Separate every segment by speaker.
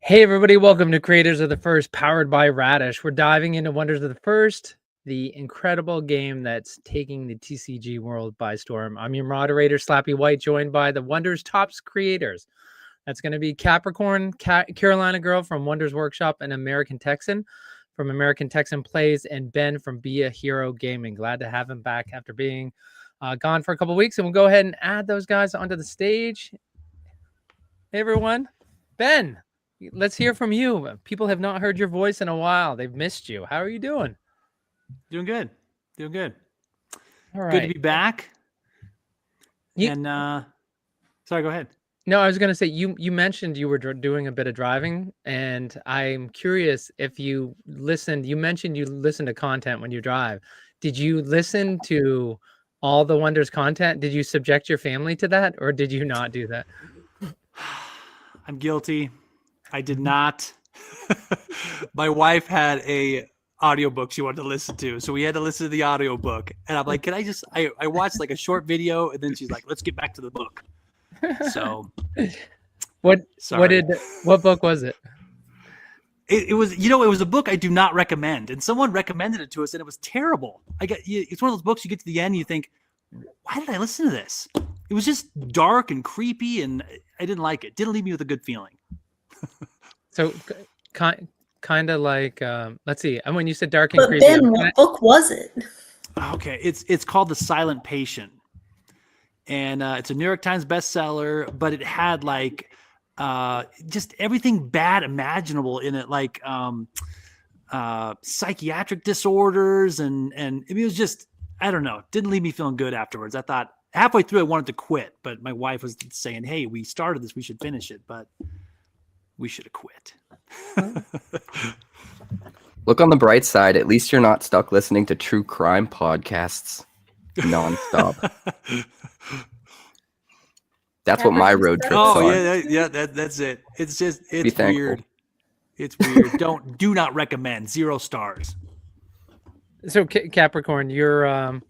Speaker 1: Hey everybody, welcome to Creators of the First, powered by Radish. We're diving into Wonders of the First, the incredible game that's taking the TCG world by storm. I'm your moderator, Slappy White, joined by the Wonders Tops creators. That's going to be Capricorn, Carolina Girl from Wonders Workshop, and American Texan from American Texan Plays, and Ben from Be a Hero Gaming. Glad to have him back after being gone for a couple weeks, and we'll go ahead and add those guys onto the stage. Hey everyone, Ben. Let's hear from you. People have not heard your voice in a while. They've missed you. How are you doing?
Speaker 2: Doing good. Doing good.
Speaker 1: All right.
Speaker 2: Good to be back. Sorry, go ahead.
Speaker 1: No, I was going to say, you mentioned you were doing a bit of driving, and I'm curious if you listened. You mentioned you listen to content when you drive. Did you listen to all the Wonders content? Did you subject your family to that, or did you not do that?
Speaker 2: I'm guilty. I did not. My wife had a audiobook she wanted to listen to, so we had to listen to the audiobook. And I'm like, can I just I watched like a short video, and then she's like, let's get back to the book. So
Speaker 1: what book was it?
Speaker 2: It was, it was a book I do not recommend, and someone recommended it to us, and it was terrible. It's one of those books you get to the end and you think, why did I listen to this? It was just dark and creepy, and I didn't like it. Didn't leave me with a good feeling.
Speaker 1: So kind of like, let's see. And when you said dark and creepy,
Speaker 3: Ben, what book was it?
Speaker 2: Okay, it's called The Silent Patient, and it's a New York Times bestseller. But it had like just everything bad imaginable in it, like psychiatric disorders, and it was just, I don't know. Didn't leave me feeling good afterwards. I thought halfway through I wanted to quit, but my wife was saying, "Hey, we started this. We should finish it." But we should have quit.
Speaker 4: Look on the bright side. At least you're not stuck listening to true crime podcasts nonstop. That's what my road trip's on.
Speaker 2: That's it. It's just, it's weird. It's weird. Do not recommend. 0 stars.
Speaker 1: So Capricorn, your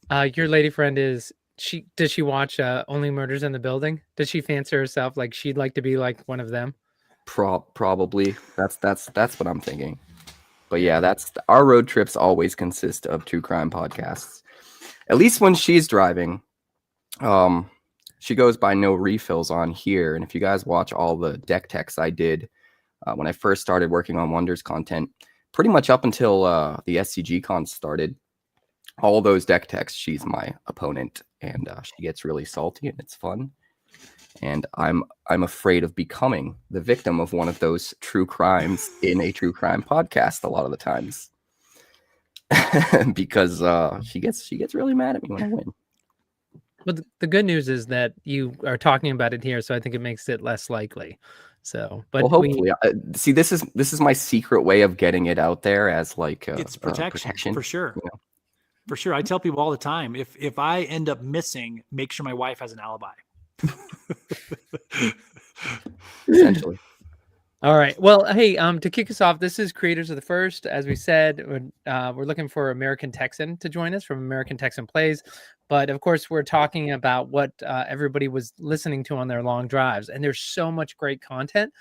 Speaker 1: lady friend does she watch Only Murders in the Building? Does she fancy herself like she'd like to be like one of them?
Speaker 4: Probably. That's what I'm thinking. But yeah, our road trips always consist of true crime podcasts. At least when she's driving. She goes by No Refills on here. And if you guys watch all the deck techs I did when I first started working on Wonders content, pretty much up until the SCG con started, all those deck techs, she's my opponent, and she gets really salty, and it's fun. And I'm afraid of becoming the victim of one of those true crimes in a true crime podcast a lot of the times, because she gets really mad at me when I win.
Speaker 1: But the good news is that you are talking about it here, so I think it makes it less likely. So, but
Speaker 4: well, hopefully, see, this is my secret way of getting it out there as like
Speaker 2: it's protection for sure. You know? For sure, I tell people all the time, if I end up missing, make sure my wife has an alibi.
Speaker 4: Essentially.
Speaker 1: All right. Well, hey, to kick us off, this is Creators of the First. As we said, we're looking for American Texan to join us from American Texan Plays. But of course, we're talking about what everybody was listening to on their long drives. And there's so much great content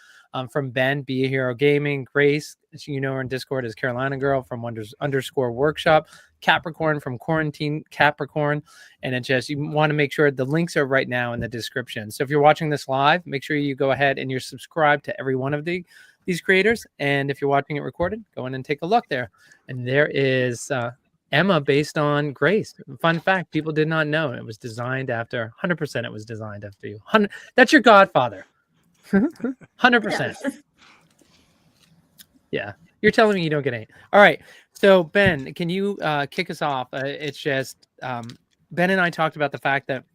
Speaker 1: from Ben, Be a Hero Gaming, Grace, you know her in Discord as Carolina Girl from Wonders_Workshop, Capricorn from Quarantine Capricorn. And it just, you want to make sure the links are right now in the description. So if you're watching this live, make sure you go ahead and you're subscribed to every one of these creators. And if you're watching it recorded, go in and take a look there. And there is Emma based on Grace. Fun fact, people did not know. It was designed after, 100% it was designed after you. That's your godfather. 100%. Yeah. You're telling me you don't get any. All right. So Ben, can you kick us off? It's just Ben and I talked about the fact that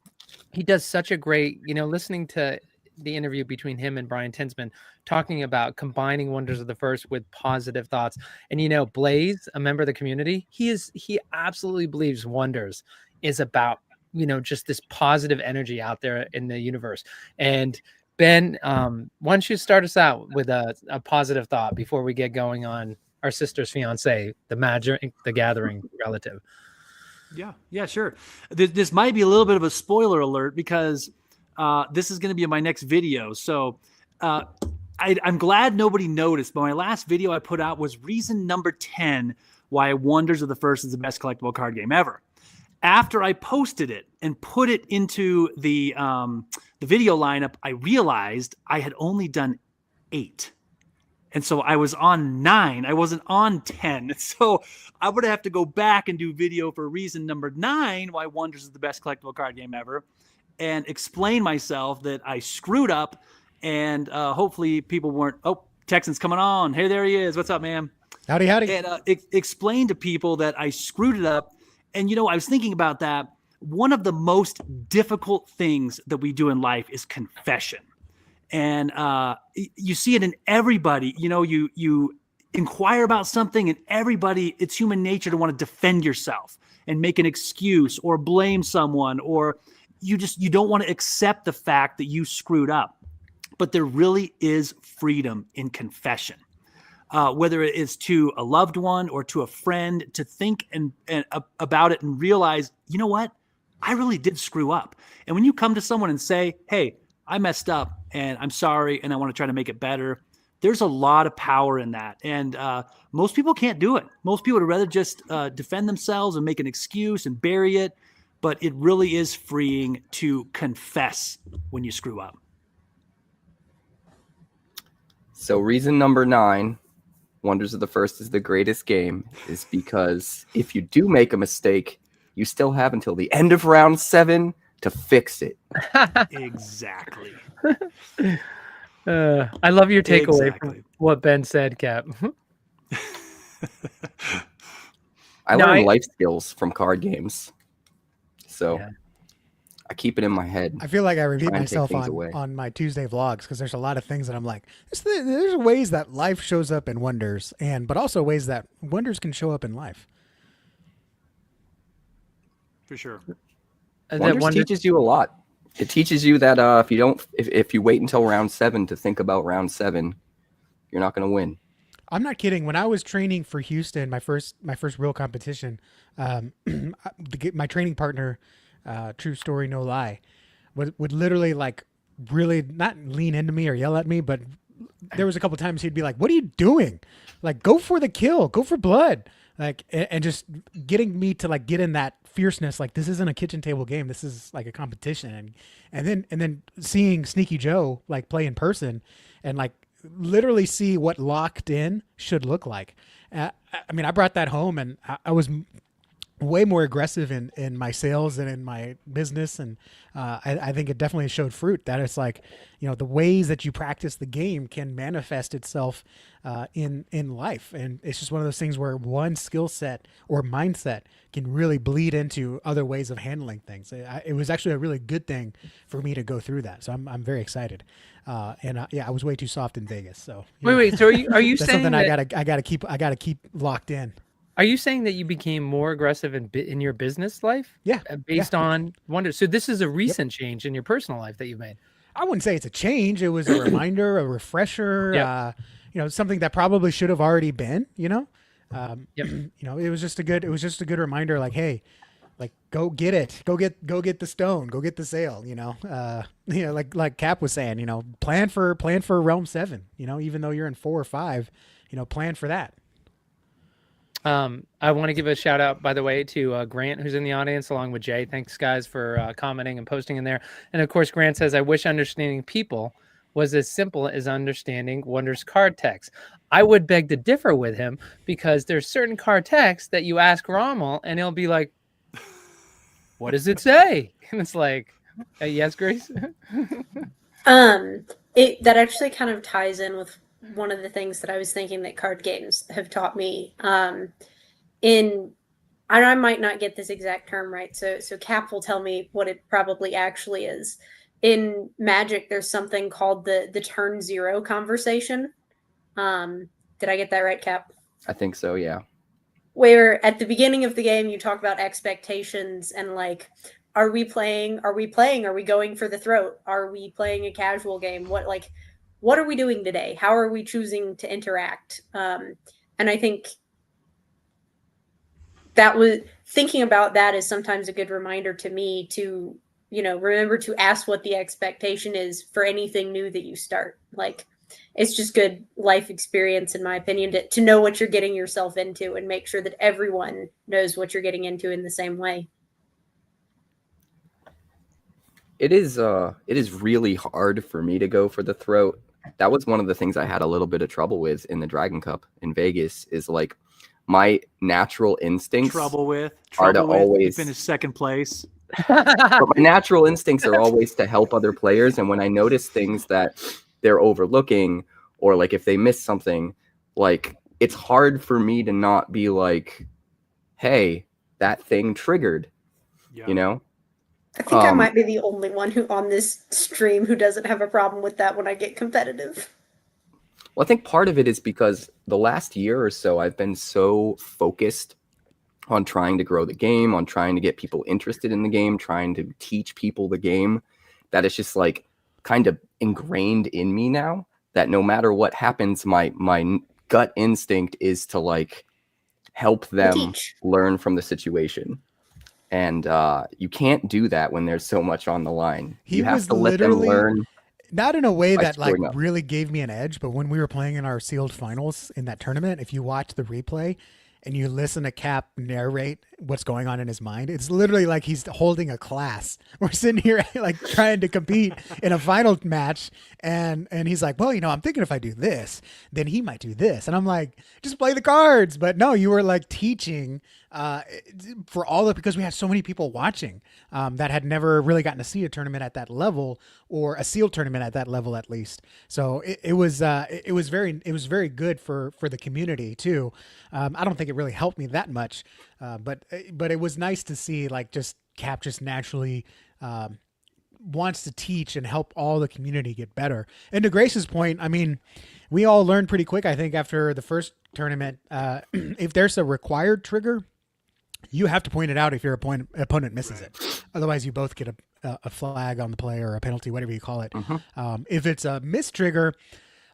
Speaker 1: he does such a great, listening to the interview between him and Brian Tinsman, talking about combining Wonders of the First with positive thoughts. And Blaze, a member of the community, he absolutely believes Wonders is about, just this positive energy out there in the universe. And Ben, why don't you start us out with a positive thought before we get going on our sister's fiancé, the Gathering relative?
Speaker 2: Yeah, sure. This might be a little bit of a spoiler alert because this is going to be in my next video. So I I'm glad nobody noticed, but my last video I put out was reason number 10 why Wonders of the First is the best collectible card game ever. After I posted it and put it into the video lineup, I realized I had only done 8. And so I was on 9. I wasn't on 10. So I would have to go back and do video for reason number 9, why Wonders is the best collectible card game ever, and explain myself that I screwed up. And hopefully people weren't, oh, Texan's coming on. Hey, there he is. What's up, man?
Speaker 3: Howdy.
Speaker 2: And explain to people that I screwed it up. And, you know, I was thinking about that. One of the most difficult things that we do in life is confession. And you see it in everybody. You know, you inquire about something, and everybody, it's human nature to want to defend yourself and make an excuse or blame someone, or you don't want to accept the fact that you screwed up. But there really is freedom in confession. Whether it is to a loved one or to a friend, to think and about it and realize, you know what, I really did screw up. And when you come to someone and say, hey, I messed up and I'm sorry and I want to try to make it better, there's a lot of power in that. And most people can't do it. Most people would rather just defend themselves and make an excuse and bury it. But it really is freeing to confess when you screw up.
Speaker 4: So reason number 9, Wonders of the First is the greatest game, is because if you do make a mistake, you still have until the end of round 7 to fix it.
Speaker 2: Exactly.
Speaker 1: I love your takeaway from what Ben said, Cap.
Speaker 4: I learned life skills from card games. So I keep it in my head.
Speaker 3: I feel like I repeat myself on my Tuesday vlogs because there's a lot of things that I'm like, there's ways that life shows up in Wonders, but also ways that Wonders can show up in life.
Speaker 2: For sure.
Speaker 4: Wonders teaches you a lot. It teaches you that if you wait until round 7 to think about round 7, you're not going to win.
Speaker 3: I'm not kidding. When I was training for Houston, my first real competition, my training partner, true story, no lie, would literally like really not lean into me or yell at me, but there was a couple times he'd be like, "What are you doing? Like, go for the kill, go for blood." Like, and just getting me to like get in that fierceness. Like, this isn't a kitchen table game. This is like a competition. And then seeing Sneaky Joe like play in person and like literally see what locked in should look like. I mean, I brought that home and I was way more aggressive in my sales and in my business. And I think it definitely showed fruit that it's like, you know, the ways that you practice the game can manifest itself in life. And it's just one of those things where one skill set or mindset can really bleed into other ways of handling things. It was actually a really good thing for me to go through that. So I'm very excited. I was way too soft in Vegas. So
Speaker 1: wait. So are you
Speaker 3: that's
Speaker 1: saying
Speaker 3: something
Speaker 1: that
Speaker 3: I gotta keep locked in?
Speaker 1: Are you saying that you became more aggressive in your business life?
Speaker 3: Yeah.
Speaker 1: Based on Wonders. So this is a recent change in your personal life that you've made.
Speaker 3: I wouldn't say it's a change. It was a reminder, a refresher, something that probably should have already been, it was just a good reminder. Like, hey, like, go get it, go get the stone, go get the sale, like Cap was saying, plan for realm 7, even though you're in 4 or 5, plan for that.
Speaker 1: I want to give a shout out, by the way, to Grant, who's in the audience, along with Jay. Thanks, guys, for commenting and posting in there. And of course, Grant says, I wish understanding people was as simple as understanding Wonders card text. I would beg to differ with him because there's certain card text that you ask Rommel and he'll be like, what does it say? And it's like, yes, Grace?
Speaker 5: That actually kind of ties in with one of the things that I was thinking that card games have taught me. I might not get this exact term right, so Cap will tell me what it probably actually is. In Magic, there's something called the turn 0 conversation. Did I get that right, Cap?
Speaker 4: I think so, yeah.
Speaker 5: Where at the beginning of the game, you talk about expectations and like, are we playing? Are we going for the throat? Are we playing a casual game? What are we doing today? How are we choosing to interact? And I think thinking about that is sometimes a good reminder to me to, remember to ask what the expectation is for anything new that you start. Like, it's just good life experience, in my opinion, to know what you're getting yourself into and make sure that everyone knows what you're getting into in the same way.
Speaker 4: It is really hard for me to go for the throat. That was one of the things I had a little bit of trouble with in the Dragon Cup in Vegas, is like my natural instincts are to always
Speaker 2: finish second place.
Speaker 4: But my natural instincts are always to help other players, and when I notice things that they're overlooking, or like if they miss something, like it's hard for me to not be like, hey, that thing triggered.
Speaker 2: Yeah.
Speaker 4: You know?
Speaker 5: I think I might be the only one who on this stream who doesn't have a problem with that when I get competitive.
Speaker 4: Well, I think part of it is because the last year or so I've been so focused on trying to grow the game, on trying to get people interested in the game, trying to teach people the game, that it's just like kind of ingrained in me now that no matter what happens, my gut instinct is to like help them learn from the situation. And you can't do that when there's so much on the line. You have to let them learn.
Speaker 3: Not in a way that like really gave me an edge, but when we were playing in our sealed finals in that tournament, if you watch the replay and you listen to Cap narrate what's going on in his mind, it's literally like he's holding a class. We're sitting here like trying to compete in a final match, and he's like, well, you know, I'm thinking if I do this, then he might do this. And I'm like, just play the cards. But no, you were like teaching for all of, because we had so many people watching that had never really gotten to see a tournament at that level, or a sealed tournament at that level at least. So it was very good for the community too. I don't think it really helped me that much, but it was nice to see like just Cap just naturally wants to teach and help all the community get better. And to Grace's point, I mean, we all learned pretty quick, I think, after the first tournament, if there's a required trigger, you have to point it out if your opponent misses it. Otherwise, you both get a flag on the play or a penalty, whatever you call it. If it's a missed trigger,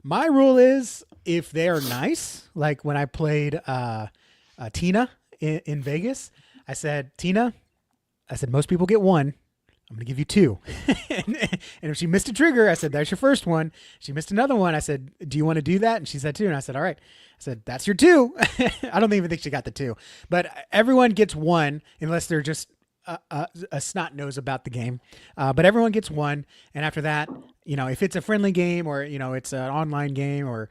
Speaker 3: my rule is if they're nice, like when I played Tina in Vegas, I said, Tina, most people get one. I'm going to give you two. And if she missed a trigger, I said, there's your first one. She missed another one. I said, do you want to do that? And she said two. And I said, all right. I said, that's your two. I don't even think she got the two. But everyone gets one unless they're just a snot nose about the game. But everyone gets one. And after that, you know, if it's a friendly game or, you know, it's an online game or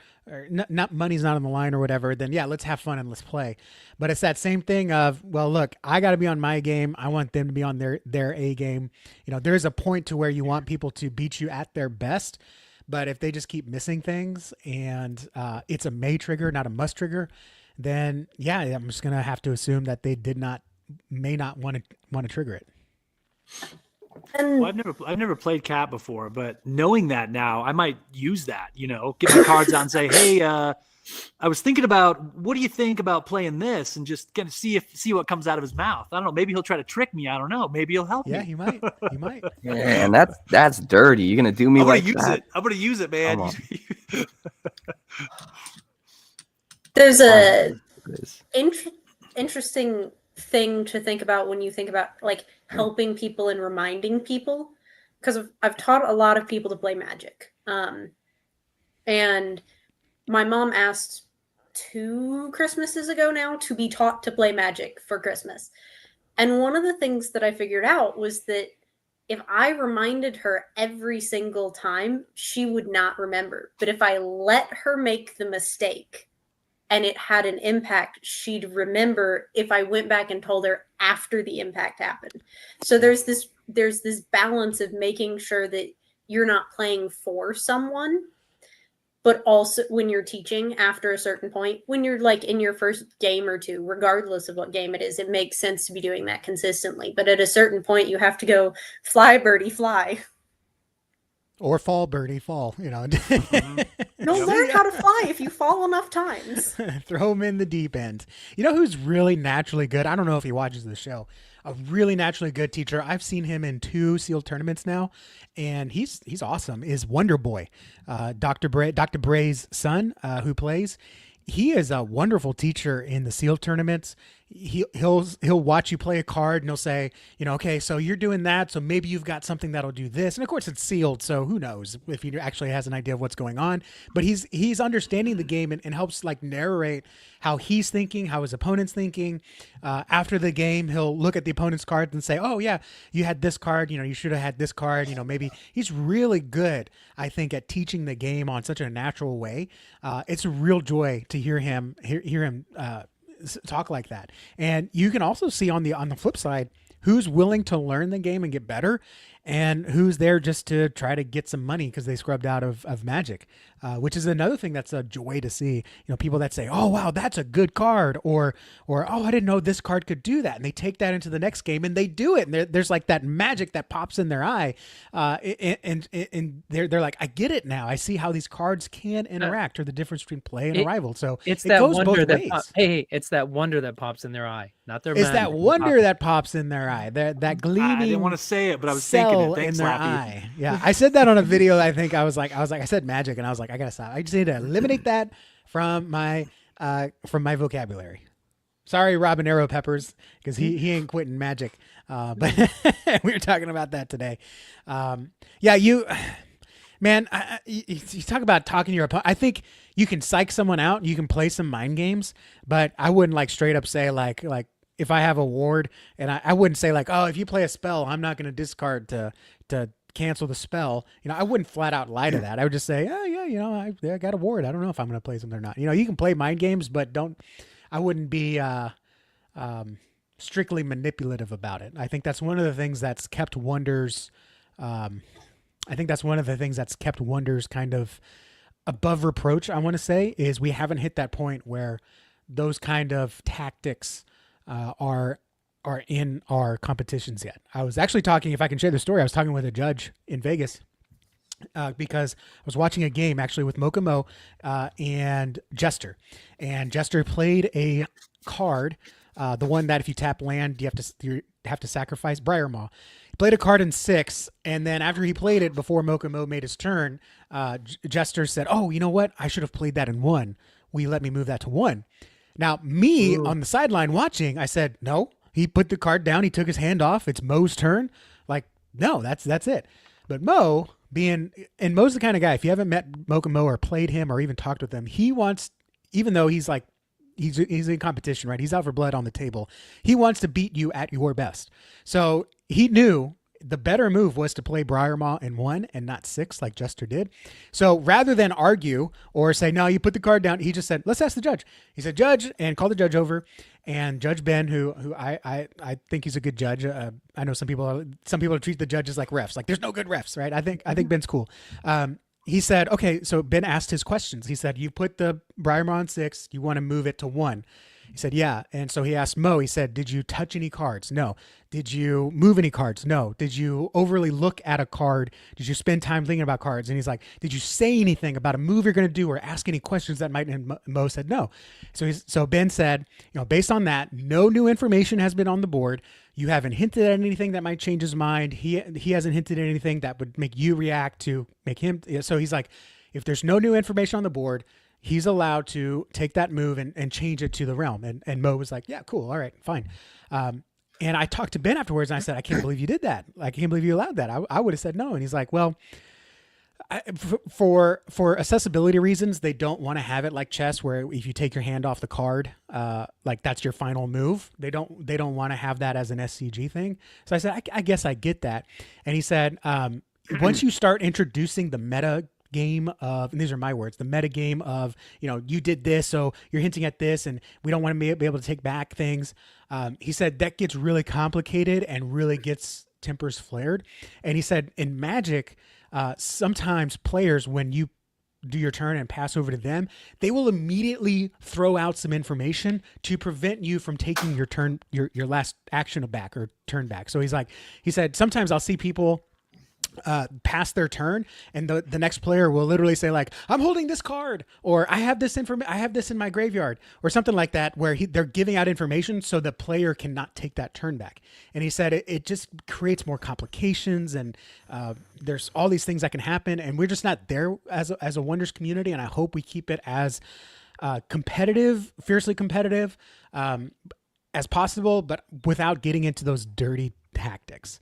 Speaker 3: not money's not on the line or whatever, then yeah, let's have fun and let's play. But it's that same thing of, well, look, I got to be on my game. I want them to be on their A game. You know, there's a point to where you want people to beat you at their best. But if they just keep missing things and it's a may trigger, not a must trigger, then yeah, I'm just going to have to assume that they may not want to trigger it.
Speaker 2: Well, I've never played Cap before, but knowing that now, I might use that. You know, get my cards out and say, "Hey, I was thinking about what do you think about playing this?" And just kind of see what comes out of his mouth. I don't know. Maybe he'll try to trick me. I don't know. Maybe he'll help me.
Speaker 3: Yeah, he might. He might.
Speaker 4: Man, that's dirty. You're gonna do me like that?
Speaker 2: I'm gonna use it, man.
Speaker 5: There's a interesting thing to think about when you think about like helping people and reminding people, because I've taught a lot of people to play Magic, and my mom asked 2 Christmases ago now to be taught to play Magic for Christmas, and one of the things that I figured out was that if I reminded her every single time, she would not remember. But if I let her make the mistake and it had an impact, she'd remember if I went back and told her after the impact happened. So there's this balance of making sure that you're not playing for someone, but also when you're teaching after a certain point, when you're like in your first game or two, regardless of what game it is, it makes sense to be doing that consistently. But at a certain point, you have to go fly, birdie, fly.
Speaker 3: Or fall, birdie, fall, you know.
Speaker 5: You'll learn how to fly if you fall enough times.
Speaker 3: Throw him in the deep end. You know who's really naturally good? I don't know if he watches the show. A really naturally good teacher. I've seen him in 2 sealed tournaments now, and he's awesome. Is Wonder Boy, Dr. Bray's son, who plays. He is a wonderful teacher in the sealed tournaments. he'll watch you play a card and he'll say, okay, so you're doing that, so maybe you've got something that'll do this. And of course it's sealed, so who knows if he actually has an idea of what's going on. But he's understanding the game and helps like narrate how he's thinking, how his opponent's thinking. After the game, he'll look at the opponent's cards and say, oh yeah, you had this card, you should have had this card. Maybe he's really good, I think, at teaching the game on such a natural way. It's a real joy to hear him talk like that. And you can also see on the flip side who's willing to learn the game and get better, and who's there just to try to get some money because they scrubbed out of Magic, which is another thing that's a joy to see. People that say, oh wow, that's a good card, or oh, I didn't know this card could do that, and they take that into the next game and they do it, and there's like that magic that pops in their eye, and they're like, I get it now, I see how these cards can interact, or the difference between play and arrival. So
Speaker 1: it's
Speaker 3: it
Speaker 1: that
Speaker 3: goes
Speaker 1: wonder
Speaker 3: both ways.
Speaker 1: It's that wonder that pops in their eye, not their
Speaker 3: It's
Speaker 1: magic
Speaker 3: that wonder that pops in their eye, that gleaming.
Speaker 2: I didn't want to say it, but I was thinking it. Thanks,
Speaker 3: in their
Speaker 2: Lappy.
Speaker 3: eye. Yeah, I said that on a video. I think I said magic, and I was like, I gotta stop. I just need to eliminate that from my vocabulary. Sorry, Robin Arrow Peppers, because he ain't quitting magic. But we were talking about that today. Yeah, you talk about talking to your opponent. I think you can psych someone out. You can play some mind games, but I wouldn't like straight up say like if I have a ward, and I wouldn't say like, oh, if you play a spell, I'm not going to discard to cancel the spell. I wouldn't flat out lie to that. I would just say, oh yeah, I got a ward. I don't know if I'm going to play something or not. You can play mind games, but I wouldn't be strictly manipulative about it. I think that's one of the things that's kept Wonders. I think that's one of the things that's kept Wonders kind of above reproach. I want to say is we haven't hit that point where those kind of tactics are in our competitions yet. I was actually talking, if I can share the story, I was talking with a judge in Vegas because I was watching a game actually with Mocha Mo and Jester. And Jester played a card, the one that if you tap land, you have to sacrifice, Briar Maw. He played a card in 6, and then after he played it, before Mocha Mo made his turn, Jester said, oh, you know what? I should have played that in 1. Will you let me move that to 1? Now, me on the sideline watching, I said, no. He put the card down. He took his hand off. It's Mo's turn. Like, no, that's it. But Mo's the kind of guy, if you haven't met Mocha Mo or played him or even talked with him, he wants, even though he's in competition, right? He's out for blood on the table. He wants to beat you at your best. So he knew the better move was to play Briar Maw in 1 and not 6 like Jester did. So rather than argue or say, no, you put the card down, he just said, let's ask the judge. He said, judge, and called the judge over. And Judge Ben, who I think he's a good judge. I know some people treat the judges like refs. Like there's no good refs, right? I think Ben's cool. He said, okay, so Ben asked his questions. He said, you put the Briar Maw on 6, you want to move it to 1. He said, yeah. And so he asked Mo, he said, did you touch any cards? No. Did you move any cards? No. Did you overly look at a card? Did you spend time thinking about cards? And he's like, did you say anything about a move you're going to do or ask any questions that might? And Mo said, no. So Ben said, based on that, no new information has been on the board. You haven't hinted at anything that might change his mind. He hasn't hinted at anything that would make you react to make him. So he's like, if there's no new information on the board, he's allowed to take that move and change it to the realm. And Mo was like, yeah, cool. All right, fine. And I talked to Ben afterwards and I said, I can't believe you did that. I can't believe you allowed that. I would have said no. And he's like, well, for accessibility reasons, they don't want to have it like chess where if you take your hand off the card, like that's your final move. They don't want to have that as an SCG thing. So I said, I guess I get that. And he said, once you start introducing the meta game of, and these are my words, the meta game of, you did this, so you're hinting at this, and we don't want to be able to take back things. He said that gets really complicated and really gets tempers flared. And he said in Magic, sometimes players, when you do your turn and pass over to them, they will immediately throw out some information to prevent you from taking your turn, your last action back or turn back. So he said, sometimes I'll see people pass their turn and the next player will literally say like, I'm holding this card, or I have this in my graveyard, or something like that, where they're giving out information so the player cannot take that turn back. And he said it just creates more complications, and there's all these things that can happen, and we're just not there as a Wonders community. And I hope we keep it as competitive, fiercely competitive. as possible, but without getting into those dirty tactics.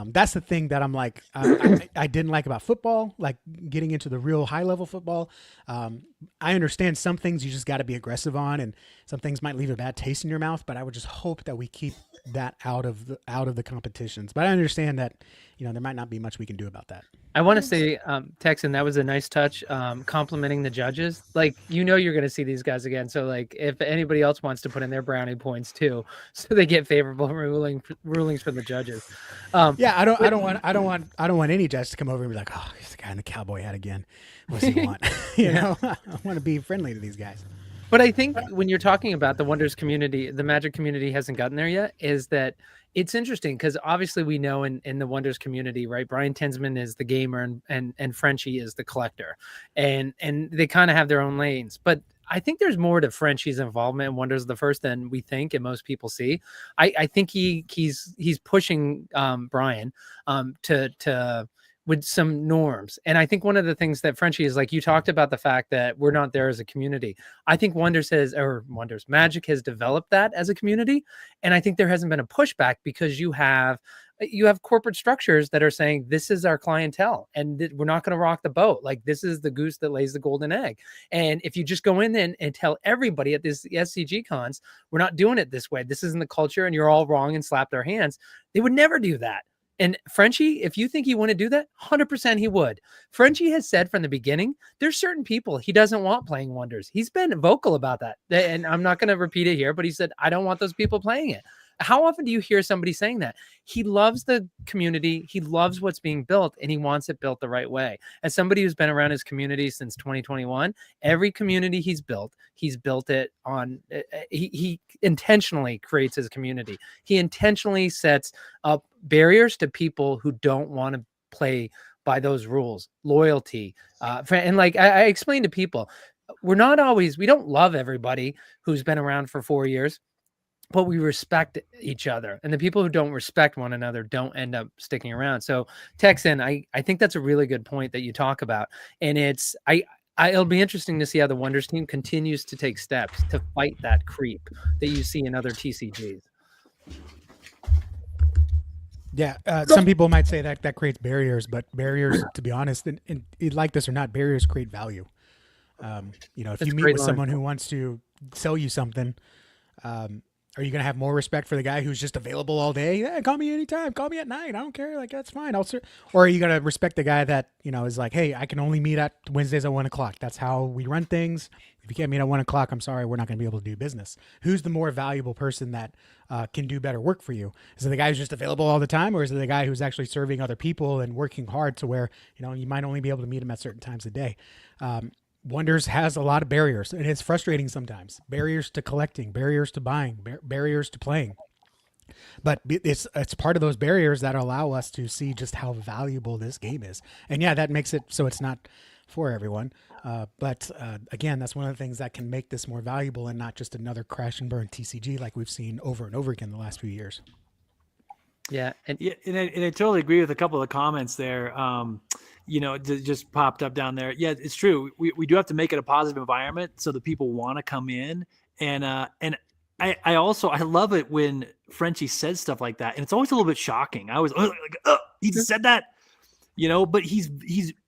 Speaker 3: That's the thing that I'm like, I didn't like about football, like getting into the real high level football. I understand some things you just got to be aggressive on, and some things might leave a bad taste in your mouth, but I would just hope that we keep that out of the competitions. But I understand that, there might not be much we can do about that.
Speaker 1: I want to say, Texan, that was a nice touch, complimenting the judges. Like, you're going to see these guys again. So, like, if anybody else wants to put in their brownie points too, so they get favorable rulings from the judges.
Speaker 3: Yeah, I don't want any judge to come over and be like, oh, he's the guy in the cowboy hat again. What does he want? I want to be friendly to these guys.
Speaker 1: But I think when you're talking about the Wonders community, the Magic community hasn't gotten there yet, is that it's interesting because obviously we know in the Wonders community, right? Brian Tinsman is the gamer and Frenchie is the collector, and they kind of have their own lanes. But I think there's more to Frenchie's involvement in Wonders of the First than we think and most people see. I think he's pushing Brian to with some norms. And I think one of the things that Frenchie is like, you talked about the fact that we're not there as a community. I think Magic has developed that as a community. And I think there hasn't been a pushback because you have corporate structures that are saying, this is our clientele and we're not going to rock the boat. Like, this is the goose that lays the golden egg. And if you just go in and tell everybody at this SCG cons, we're not doing it this way, this isn't the culture and you're all wrong, and slap their hands, they would never do that. And Frenchie, if you think he want to do that, 100% he would. Frenchie has said from the beginning, there's certain people he doesn't want playing Wonders. He's been vocal about that. And I'm not going to repeat it here, but he said, I don't want those people playing it. How often do you hear somebody saying that? He loves the community. He loves what's being built, and he wants it built the right way. As somebody who's been around his community since 2021, every community he's built it on, he intentionally creates his community. He intentionally sets up barriers to people who don't want to play by those rules, loyalty. And like I explain to people, we don't love everybody who's been around for 4 years, but we respect each other, and the people who don't respect one another don't end up sticking around. So Texan, I think that's a really good point that you talk about. And it'll be interesting to see how the Wonders team continues to take steps to fight that creep that you see in other TCGs.
Speaker 3: Yeah, some people might say that creates barriers, but barriers, to be honest, and like this or not, barriers create value. If you meet with someone who wants to sell you something, are you going to have more respect for the guy who's just available all day? Yeah, call me anytime. Call me at night. I don't care. Like, that's fine. Or are you going to respect the guy that, is like, hey, I can only meet at Wednesdays at 1:00. That's how we run things. If you can't meet at 1:00, I'm sorry, we're not going to be able to do business. Who's the more valuable person that can do better work for you? Is it the guy who's just available all the time, or is it the guy who's actually serving other people and working hard to where, you might only be able to meet him at certain times a day? Wonders has a lot of barriers, and it's frustrating sometimes. Barriers to collecting, barriers to buying, barriers to playing. But it's part of those barriers that allow us to see just how valuable this game is. And yeah, that makes it so it's not for everyone. But again, that's one of the things that can make this more valuable and not just another crash and burn TCG like we've seen over and over again the last few years.
Speaker 2: Yeah, and I totally agree with a couple of comments there. Just popped up down there. Yeah, it's true. We do have to make it a positive environment so that people want to come in. And I love it when Frenchie says stuff like that, and it's always a little bit shocking. I was like, he just said that, but he's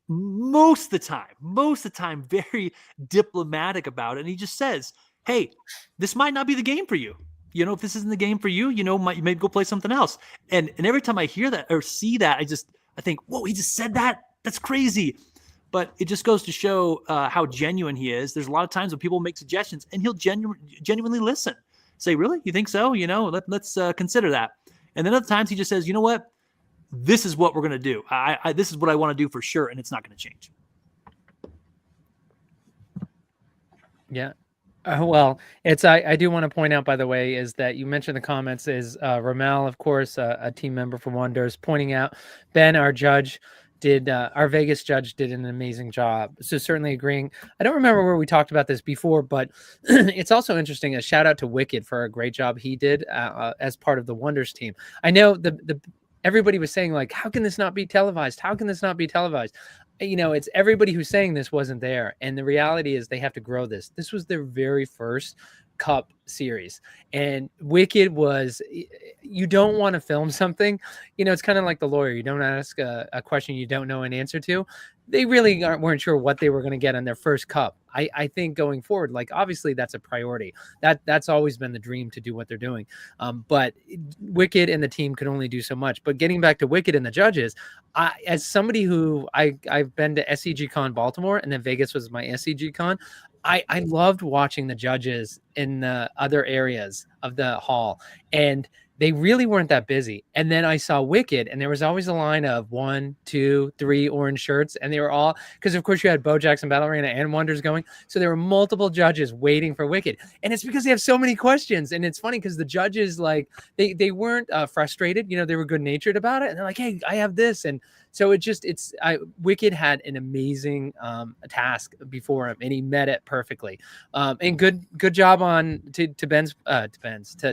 Speaker 2: most of the time very diplomatic about it, and he just says, hey, this might not be the game for you. If this isn't the game for you, you maybe go play something else. And every time I hear that or see that, I think, whoa, he just said that? That's crazy. But it just goes to show how genuine he is. There's a lot of times when people make suggestions and he'll genuinely listen. Say, really? You think so? Let's consider that. And then other times he just says, you know what? This is what we're going to do. This is what I want to do for sure, and it's not going to change.
Speaker 1: Yeah. Well, I do want to point out, by the way, is that you mentioned the comments is Ramel, of course, a team member for Wonders, pointing out Ben, our Vegas judge did an amazing job. So certainly agreeing. I don't remember where we talked about this before, but it's also interesting. A shout out to Wicked for a great job he did as part of the Wonders team. I know everybody was saying, like, how can this not be televised? How can this not be televised? It's everybody who's saying this wasn't there. And the reality is they have to grow this. This was their very first Cup series. And Wicked was, you don't want to film something, it's kind of like the lawyer. You don't ask a question you don't know an answer to. They really weren't sure what they were going to get on their first Cup. I think going forward, like obviously that's a priority. That's always been the dream to do what they're doing. But Wicked and the team could only do so much. But getting back to Wicked and the judges, as somebody who I've been to SCG Con Baltimore, and then Vegas was my SCG Con, I loved watching the judges in the other areas of the hall, and they really weren't that busy. And then I saw Wicked, and there was always a line of 1, 2, 3 orange shirts, and they were all, because of course you had Bo Jackson Battle Arena and Wonders going, so there were multiple judges waiting for Wicked, and it's because they have so many questions. And it's funny because the judges, like, they weren't frustrated, they were good natured about it, and they're like, hey, I have this. And so Wicked had an amazing task before him, and he met it perfectly. And good job to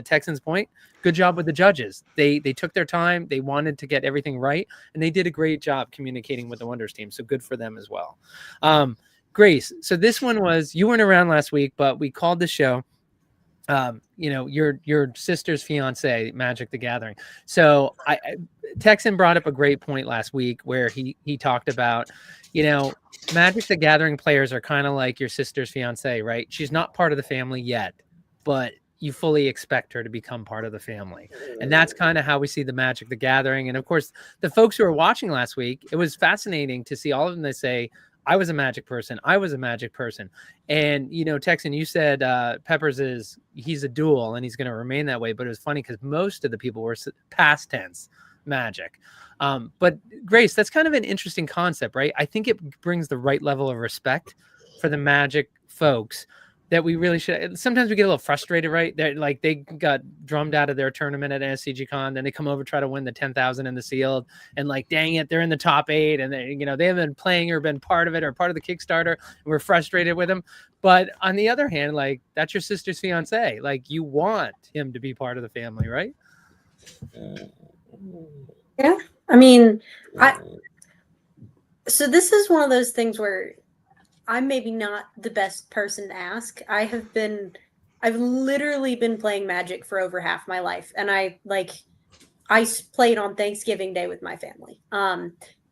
Speaker 1: Texan's point. Good job with the judges. They took their time. They wanted to get everything right, and they did a great job communicating with the Wonders team. So good for them as well. Grace, so this one was, you weren't around last week, but we called the show. Your sister's fiance, Magic the Gathering. So Texan brought up a great point last week where he talked about, Magic the Gathering players are kind of like your sister's fiance, right? She's not part of the family yet, but you fully expect her to become part of the family. And that's kind of how we see the Magic the Gathering. And of course, the folks who were watching last week, it was fascinating to see all of them. They say, I was a Magic person. I was a Magic person. And, Texan, you said Peppers he's a dual and he's going to remain that way. But it was funny because most of the people were past tense Magic. But Grace, that's kind of an interesting concept, right? I think it brings the right level of respect for the Magic folks that we really should. Sometimes we get a little frustrated, right? They're like, they got drummed out of their tournament at SCG Con, then they come over, try to win the 10,000 in the sealed, and like, dang it, they're in the top 8, and they haven't been playing or been part of it or part of the Kickstarter. And we're frustrated with them. But on the other hand, like, that's your sister's fiance. Like, you want him to be part of the family, right?
Speaker 5: Yeah. I mean, so this is one of those things where I'm maybe not the best person to ask. I've literally been playing Magic for over half my life, and I played on Thanksgiving Day with my family.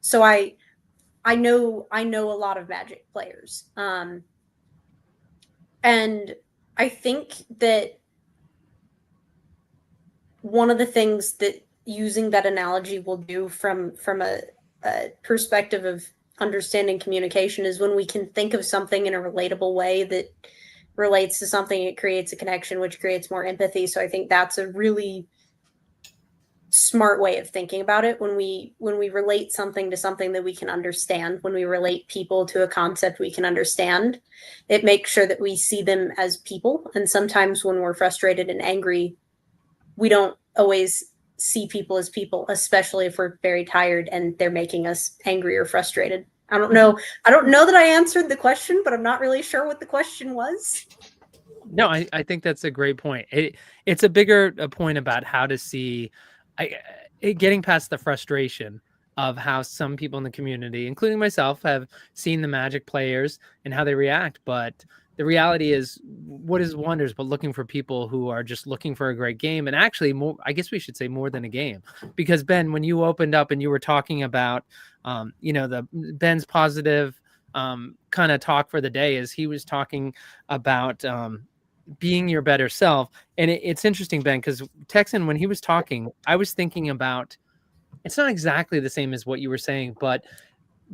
Speaker 5: So I know a lot of Magic players. And I think that one of the things that using that analogy will do from a perspective of understanding communication is when we can think of something in a relatable way that relates to something, it creates a connection, which creates more empathy. So I think that's a really smart way of thinking about it. When we relate something to something that we can understand, when we relate people to a concept we can understand, it makes sure that we see them as people. And sometimes when we're frustrated and angry, we don't always see people as people, especially if we're very tired and they're making us angry or frustrated. I don't know that I answered the question, but I'm not really sure what the question was.
Speaker 1: No, I think that's a great point. It's a bigger point about how to see, getting past the frustration of how some people in the community, including myself, have seen the Magic players and how they react. But the reality is, what is Wonders but looking for people who are just looking for a great game, and actually more, I guess we should say more than a game. Because Ben, when you opened up and you were talking about, the Ben's positive kind of talk for the day is he was talking about being your better self. And it's interesting, Ben, because Texan, when he was talking, I was thinking about, it's not exactly the same as what you were saying, but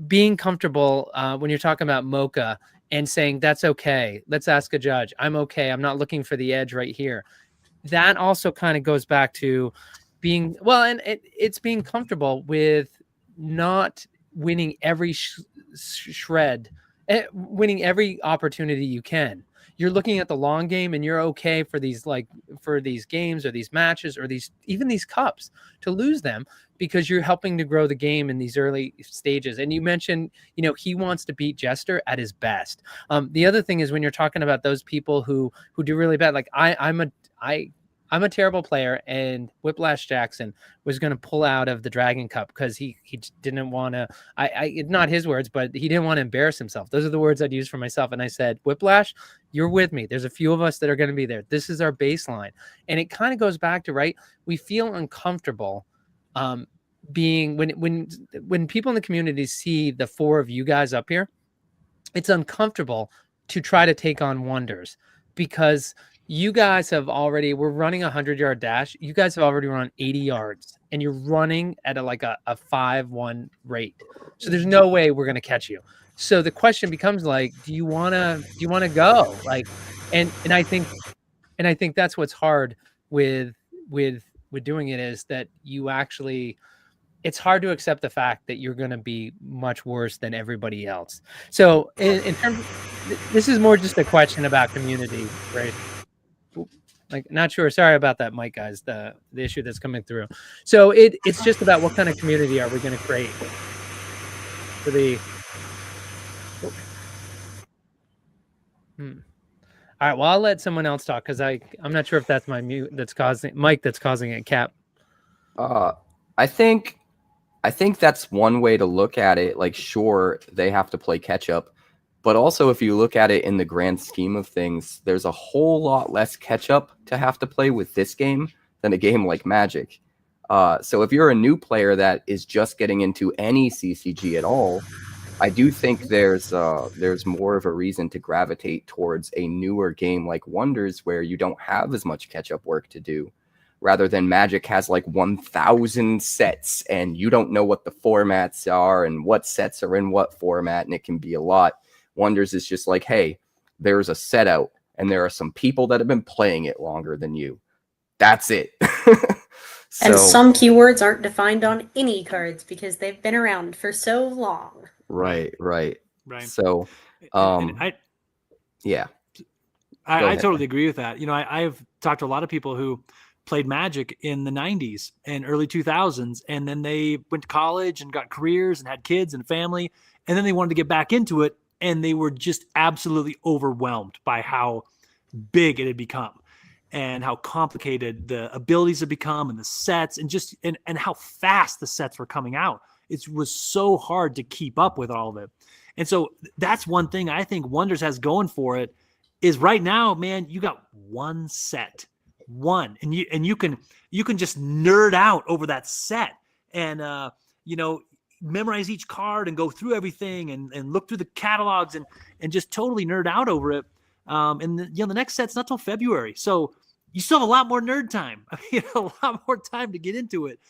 Speaker 1: being comfortable when you're talking about Mocha and saying, that's okay. Let's ask a judge. I'm okay. I'm not looking for the edge right here. That also kind of goes back to being, and it's being comfortable with not winning every shred, winning every opportunity you can. You're looking at the long game, and you're okay for these games or these matches or even these cups to lose them, because you're helping to grow the game in these early stages. And you mentioned, he wants to beat Jester at his best. The other thing is when you're talking about those people who do really bad, like I I'm a terrible player, and Whiplash Jackson was going to pull out of the Dragon Cup because he didn't want to. Not his words, but he didn't want to embarrass himself. Those are the words I'd use for myself. And I said, Whiplash, you're with me. There's a few of us that are going to be there. This is our baseline, and it kind of goes back to right. We feel uncomfortable. Being when people in the community see the four of you guys up here, it's uncomfortable to try to take on Wonders because you guys have already, we're running a 100-yard dash. You guys have already run 80 yards and you're running at a 5-1 rate. So there's no way we're going to catch you. So the question becomes like, do you want to go? Like, and I think that's what's hard with doing it is that you actually, it's hard to accept the fact that you're going to be much worse than everybody else. So in terms of, this is more just a question about community, right? Like, not sure. Sorry about that, Mike, guys, the issue that's coming through. So it's just about what kind of community are we going to create for the, All right, well, I'll let someone else talk because I'm not sure if that's my mute that's causing it. Cap.
Speaker 4: I think that's one way to look at it. Like, sure, they have to play catch up, but also if you look at it in the grand scheme of things, there's a whole lot less catch up to have to play with this game than a game like Magic. So if you're a new player that is just getting into any CCG at all, I do think there's more of a reason to gravitate towards a newer game like Wonders where you don't have as much catch up work to do. Rather than Magic has like 1,000 sets and you don't know what the formats are and what sets are in what format, and it can be a lot. Wonders is just like, hey, there's a set out and there are some people that have been playing it longer than you. That's it.
Speaker 5: And some keywords aren't defined on any cards because they've been around for so long.
Speaker 4: Right. So, yeah.
Speaker 2: I totally agree with that. You know, I've talked to a lot of people who played Magic in the 90s and early 2000s, and then they went to college and got careers and had kids and family, and then they wanted to get back into it, and they were just absolutely overwhelmed by how big it had become and how complicated the abilities had become and the sets and just and how fast the sets were coming out. It was so hard to keep up with all of it. And so that's one thing I think Wonders has going for it is right now, man, you got one set. One and you can just nerd out over that set and memorize each card and go through everything and look through the catalogs and just totally nerd out over it. The next set's not till February, so you still have a lot more nerd time. I mean, a lot more time to get into it.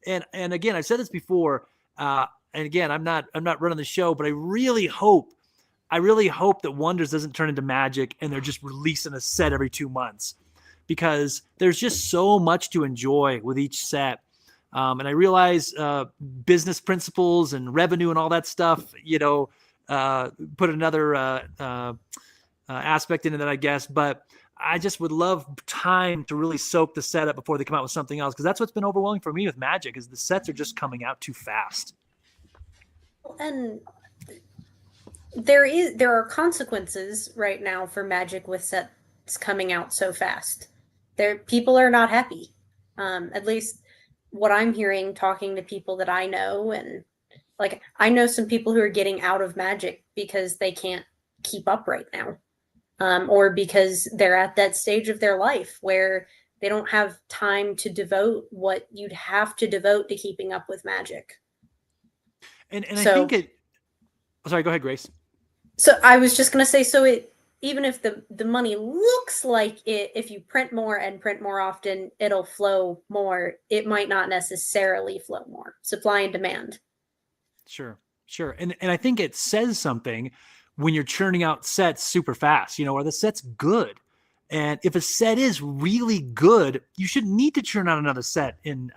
Speaker 2: And again, I've said this before. And again, I'm not running the show, but I really hope that Wonders doesn't turn into Magic and they're just releasing a set every 2 months. Because there's just so much to enjoy with each set. And I realize business principles and revenue and all that stuff, put another aspect into that, I guess. But I just would love time to really soak the set up before they come out with something else. Because that's what's been overwhelming for me with Magic is the sets are just coming out too fast.
Speaker 5: And there are consequences right now for Magic with sets coming out so fast. People are not happy. At least what I'm hearing talking to people that I know, and like I know some people who are getting out of Magic because they can't keep up right now. Or because they're at that stage of their life where they don't have time to devote what you'd have to devote to keeping up with Magic.
Speaker 2: And so, I think it. Oh, sorry, go ahead, Grace.
Speaker 5: So I was just going to say, even if the money looks like it, if you print more and print more often, it'll flow more. It might not necessarily flow more. Supply and demand. Sure.
Speaker 2: And I think it says something when you're churning out sets super fast. Are the sets good? And if a set is really good, you shouldn't need to churn out another set in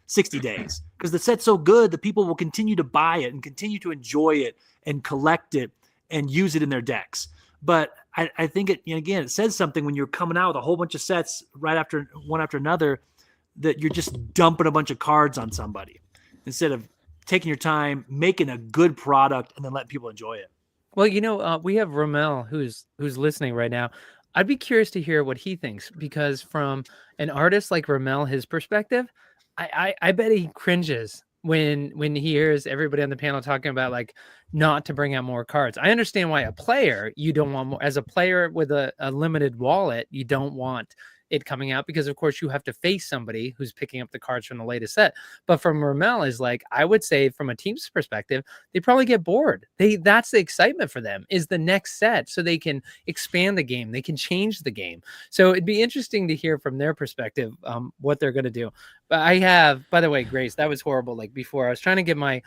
Speaker 2: 60 days because the set's so good that people will continue to buy it and continue to enjoy it and collect it and use it in their decks. But I think it says something when you're coming out with a whole bunch of sets right after one after another that you're just dumping a bunch of cards on somebody instead of taking your time, making a good product, and then letting people enjoy it.
Speaker 1: Well, we have Rommel who's listening right now. I'd be curious to hear what he thinks, because from an artist like Ramel, his perspective, I bet he cringes when he hears everybody on the panel talking about like not to bring out more cards. I understand why a player, you don't want more. As a player with a limited wallet, you don't want it coming out, because of course you have to face somebody who's picking up the cards from the latest set. But from Ramel is like, I would say from a team's perspective, they probably get bored. That's the excitement for them, is the next set, so they can expand the game, they can change the game. So it'd be interesting to hear from their perspective what they're going to do. But I have, by the way, Grace, that was horrible. Like before, I was trying to get my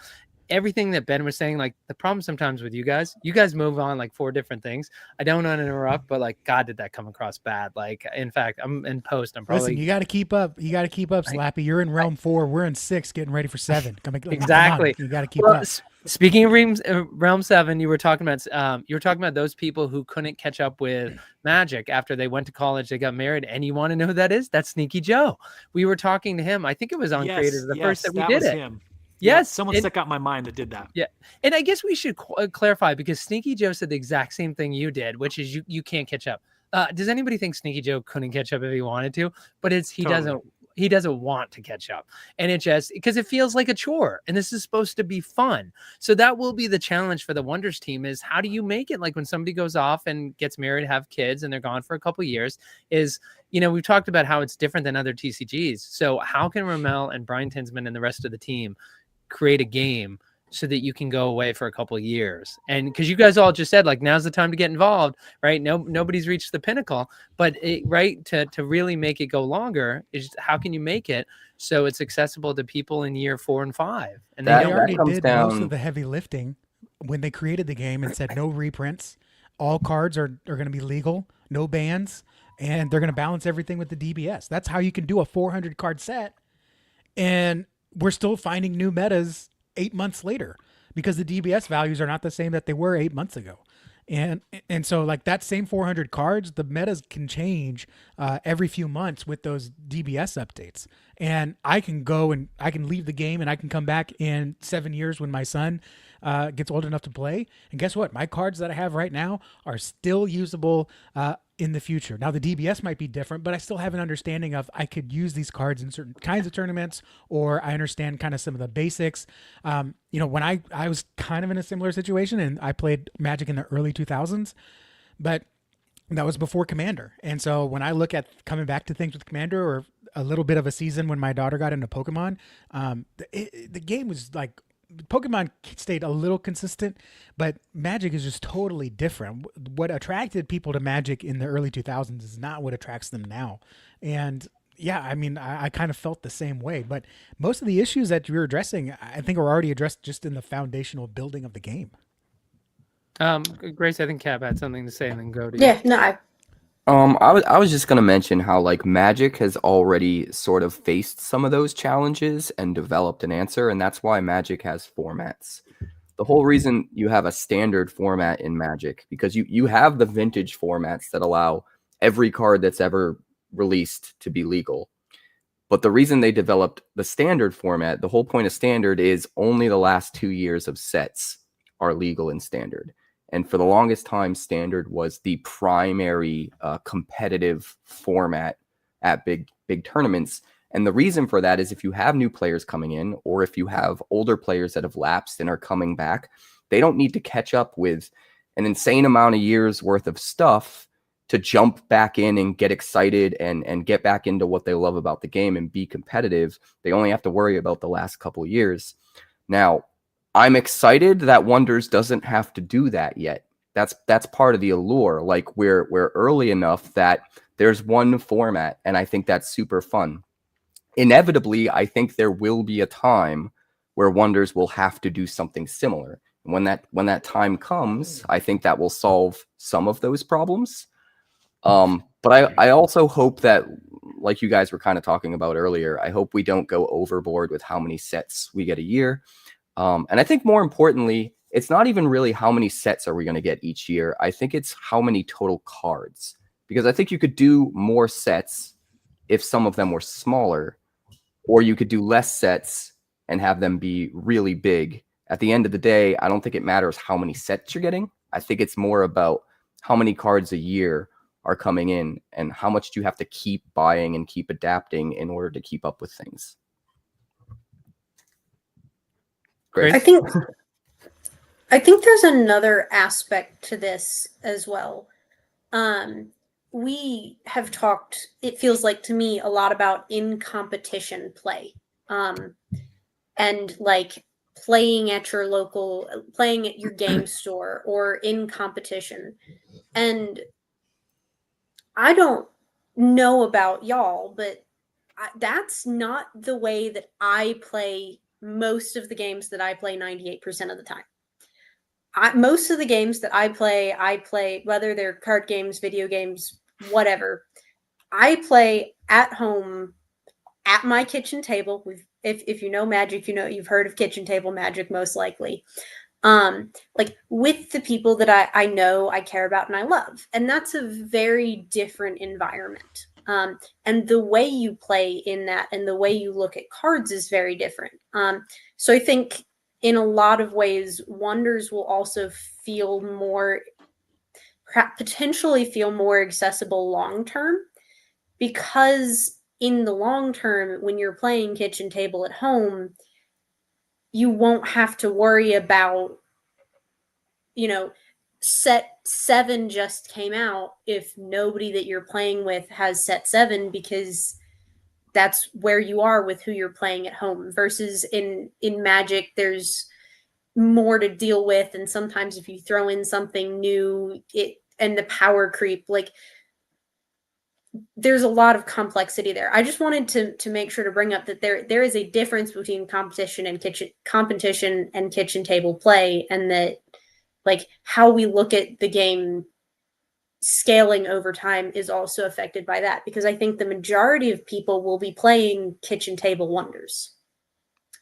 Speaker 1: everything that Ben was saying. Like the problem sometimes with you guys move on like 4 different things. I don't want to interrupt, but like, God, did that come across bad? Like, in fact, I'm in post. I'm probably
Speaker 3: Listen, you got to keep up. You got to keep up, Slappy. You're in realm 4. We're in 6, getting ready for 7.
Speaker 1: Exactly.
Speaker 3: You got to keep up.
Speaker 1: Speaking of realm 7, you were talking about those people who couldn't catch up with Magic after they went to college, they got married, and you want to know who that is? That's Sneaky Joe. We were talking to him. I think it was on Creators the first that we did it.
Speaker 2: Him.
Speaker 1: Yes,
Speaker 2: someone stuck out in my mind that did that.
Speaker 1: Yeah, and I guess we should clarify, because Sneaky Joe said the exact same thing you did, which is you can't catch up. Does anybody think Sneaky Joe couldn't catch up if he wanted to? But he doesn't want to catch up, and it just because it feels like a chore, and this is supposed to be fun. So that will be the challenge for the Wonders team: is how do you make it like when somebody goes off and gets married, have kids, and they're gone for a couple years? Is we've talked about how it's different than other TCGs. So how can Ramel and Brian Tinsman and the rest of the team create a game so that you can go away for a couple of years? And because you guys all just said like now's the time to get involved, right? Nobody's reached the pinnacle, but to really make it go longer is how can you make it so it's accessible to people in year 4 and 5? And
Speaker 3: they already did most of the heavy lifting when they created the game and said no reprints, all cards are going to be legal, no bans, and they're going to balance everything with the DBS. That's how you can do a 400 card set, and we're still finding new metas 8 months later because the DBS values are not the same that they were 8 months ago. And so like that same 400 cards, the metas can change every few months with those DBS updates. And I can go and I can leave the game and I can come back in 7 years when my son gets old enough to play. And guess what? My cards that I have right now are still usable in the future. Now the DBS might be different, but I still have an understanding of I could use these cards in certain kinds of tournaments, or I understand kind of some of the basics. When I was kind of in a similar situation and I played Magic in the early 2000s, but that was before Commander. And so when I look at coming back to things with Commander, or a little bit of a season when my daughter got into Pokemon, the game was like, Pokemon stayed a little consistent, but Magic is just totally different. What attracted people to Magic in the early 2000s is not what attracts them now. And yeah, I mean, I kind of felt the same way, but most of the issues that you're addressing, I think are already addressed just in the foundational building of the game.
Speaker 1: Grace, I think Cap had something to say and then go to you.
Speaker 5: Yeah, no,
Speaker 4: I was just gonna mention how like Magic has already sort of faced some of those challenges and developed an answer, and that's why Magic has formats. The whole reason you have a standard format in Magic, because you have the vintage formats that allow every card that's ever released to be legal. But the reason they developed the standard format, the whole point of standard is only the last 2 years of sets are legal in standard. And for the longest time, standard was the primary competitive format at big tournaments. And the reason for that is if you have new players coming in, or if you have older players that have lapsed and are coming back, they don't need to catch up with an insane amount of years worth of stuff to jump back in and get excited and get back into what they love about the game and be competitive. They only have to worry about the last couple of years. Now, I'm excited that Wonders doesn't have to do that yet. That's part of the allure. Like we're early enough that there's one format, and I think that's super fun. Inevitably, I think there will be a time where Wonders will have to do something similar. And when that time comes, I think that will solve some of those problems. But I also hope that, like you guys were kind of talking about earlier, I hope we don't go overboard with how many sets we get a year. And I think more importantly, it's not even really how many sets are we going to get each year. I think it's how many total cards, because I think you could do more sets if some of them were smaller, or you could do less sets and have them be really big. At the end of the day, I don't think it matters how many sets you're getting. I think it's more about how many cards a year are coming in, and how much do you have to keep buying and keep adapting in order to keep up with things? Great.
Speaker 5: I think there's another aspect to this as well. We have talked, it feels like to me, a lot about in competition play. And like playing at your game store or in competition. And I don't know about y'all, but that's not the way that I play most of the games that I play 98% of the time. Most of the games that I play, whether they're card games, video games, whatever, I play at home at my kitchen table. If you know Magic, you've heard of kitchen table Magic, most likely. Like with the people that I know, I care about, and I love. And that's a very different environment. And the way you play in that and the way you look at cards is very different. So I think in a lot of ways, Wonders will also potentially feel more accessible long term, because in the long term, when you're playing kitchen table at home, you won't have to worry about, set 7 just came out if nobody that you're playing with has set 7, because that's where you are with who you're playing at home. Versus in Magic, there's more to deal with, and sometimes if you throw in something new, and the power creep, like there's a lot of complexity there. I just wanted to make sure to bring up that there is a difference between competition and kitchen table play, and that like how we look at the game scaling over time is also affected by that, because I think the majority of people will be playing kitchen table Wonders.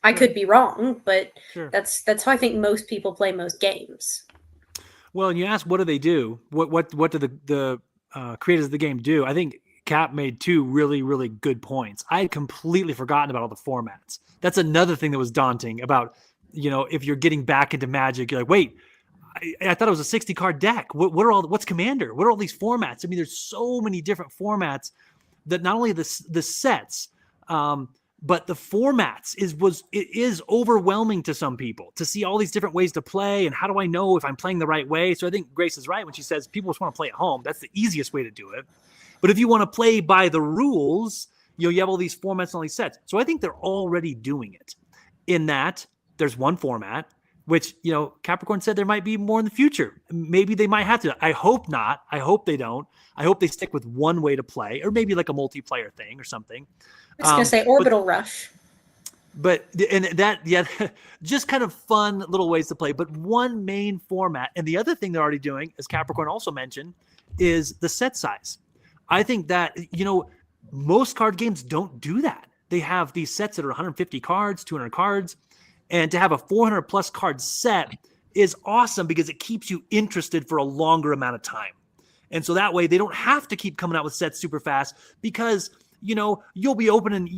Speaker 5: I could be wrong, but that's how I think most people play most games.
Speaker 2: Well, and you asked, what do they do? What do the creators of the game do? I think Cap made 2 really, really good points. I had completely forgotten about all the formats. That's another thing that was daunting about, if you're getting back into Magic, you're like, wait, I thought it was a 60 card deck. What's Commander? What are all these formats? I mean, there's so many different formats that not only the sets, but the formats is overwhelming to some people to see all these different ways to play. And how do I know if I'm playing the right way? So I think Grace is right when she says people just want to play at home. That's the easiest way to do it. But if you want to play by the rules, you have all these formats and all these sets. So I think they're already doing it in that there's one format, which, Capricorn said there might be more in the future. Maybe they might have to. I hope not. I hope they don't. I hope they stick with one way to play, or maybe like a multiplayer thing or something.
Speaker 5: I was going to say Orbital Rush.
Speaker 2: But, and that, just kind of fun little ways to play, but one main format. And the other thing they're already doing, as Capricorn also mentioned, is the set size. I think that, most card games don't do that. They have these sets that are 150 cards, 200 cards. And to have a 400 plus card set is awesome because it keeps you interested for a longer amount of time. And so that way they don't have to keep coming out with sets super fast, because, you'll be opening,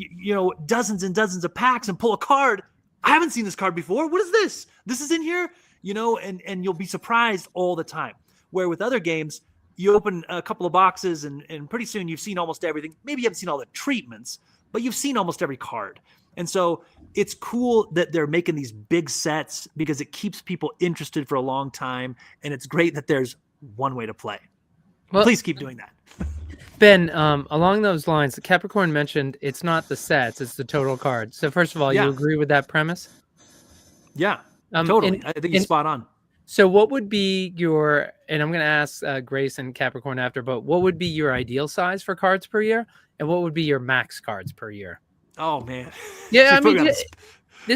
Speaker 2: dozens and dozens of packs and pull a card. I haven't seen this card before. What is this? This is in here, and you'll be surprised all the time. Where with other games, you open a couple of boxes and pretty soon you've seen almost everything. Maybe you haven't seen all the treatments, but you've seen almost every card. And so it's cool that they're making these big sets because it keeps people interested for a long time. And it's great that there's one way to play. Well, please keep doing that.
Speaker 1: Ben, along those lines, Capricorn mentioned it's not the sets, it's the total cards. So first of all, you agree with that premise?
Speaker 2: Yeah, totally. I think he's spot on.
Speaker 1: So what would be your, and I'm going to ask Grace and Capricorn after, but what would be your ideal size for cards per year? And what would be your max cards per year?
Speaker 2: Oh man.
Speaker 1: Yeah, I mean,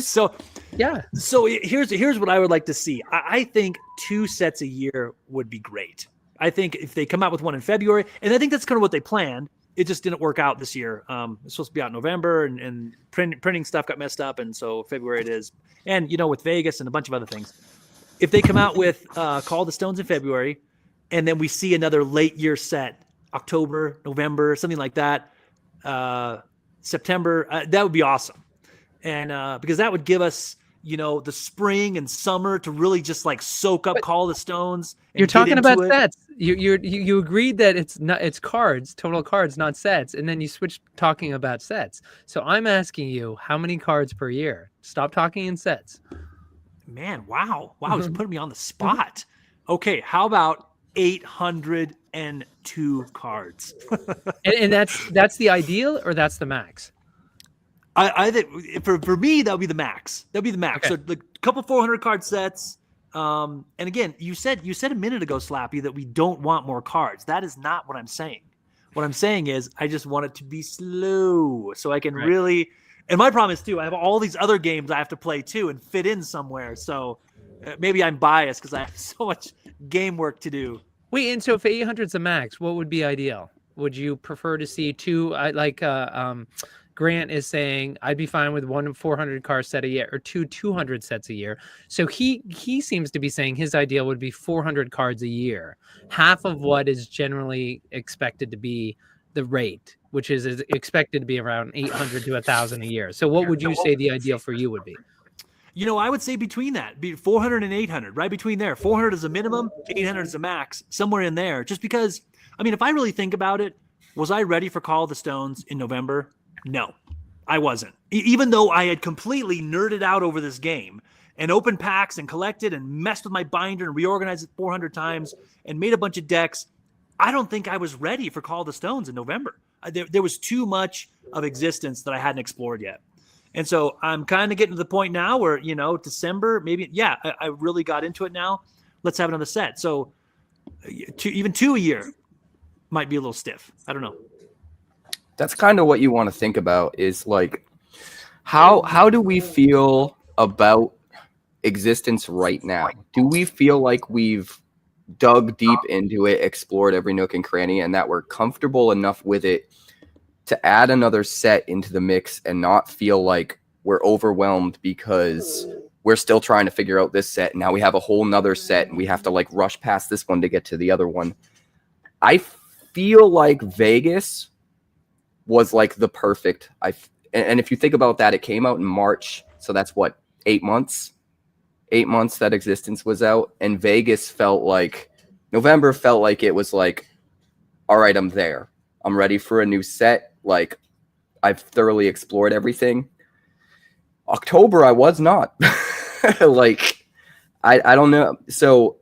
Speaker 2: So here's what I would like to see. I think 2 sets a year would be great. I think if they come out with one in February, and I think that's kind of what they planned. It just didn't work out this year. It's supposed to be out in November, and printing stuff got messed up, and so February it is. And with Vegas and a bunch of other things. If they come out with Call of the Stones in February, and then we see another late year set, October, November, something like that, September, that would be awesome. And because that would give us, the spring and summer to really just like soak up Call of the Stones. And
Speaker 1: You're
Speaker 2: get
Speaker 1: talking
Speaker 2: into
Speaker 1: about
Speaker 2: it.
Speaker 1: sets. You agreed that it's cards, total cards, not sets, and then you switched talking about sets. So I'm asking you, how many cards per year? Stop talking in sets.
Speaker 2: Man, wow, he's putting me on the spot. Okay, how about 802 cards?
Speaker 1: And that's the ideal, or that's the max?
Speaker 2: I think for me that would be the max. That'd be the max.
Speaker 1: Okay.
Speaker 2: So the couple 400 card sets. And again, you said a minute ago, Slappy, that we don't want more cards. That is not what I'm saying. What I'm saying is I just want it to be slow so I can really. And my problem is too, I have all these other games I have to play too and fit in somewhere. So maybe I'm biased because I have so much game work to do.
Speaker 1: Wait, and so if 800 is the max, what would be ideal? Would you prefer to see two? Grant is saying I'd be fine with 1 400 card set a year or 200 sets a year. So he seems to be saying his ideal would be 400 cards a year, half of what is generally expected to be the rate, which is expected to be around 800 to 1,000 a year. So what would you say the ideal for you would be?
Speaker 2: I would say between that, 400 and 800, right between there. 400 is a minimum, 800 is a max, somewhere in there. Just because, if I really think about it, was I ready for Call of the Stones in November? No, I wasn't. Even though I had completely nerded out over this game and opened packs and collected and messed with my binder and reorganized it 400 times and made a bunch of decks, I don't think I was ready for Call of the Stones in November. There was too much of existence that I hadn't explored yet. And so I'm kind of getting to the point now where, December, maybe, I really got into it now. Let's have another set. So even two a year might be a little stiff. I don't know.
Speaker 4: That's kind of what you want to think about is like, how do we feel about existence right now? Do we feel like we've dug deep into it, explored every nook and cranny, and that we're comfortable enough with it to add another set into the mix and not feel like we're overwhelmed because we're still trying to figure out this set. Now we have a whole nother set and we have to like rush past this one to get to the other one. I feel like Vegas was like the perfect. And if you think about that, it came out in March. So that's what, 8 months? 8 months that existence was out. And Vegas felt like, November felt like it was like, all right, I'm there. I'm ready for a new set. Like, I've thoroughly explored everything. October, I was not. Like, I don't know. So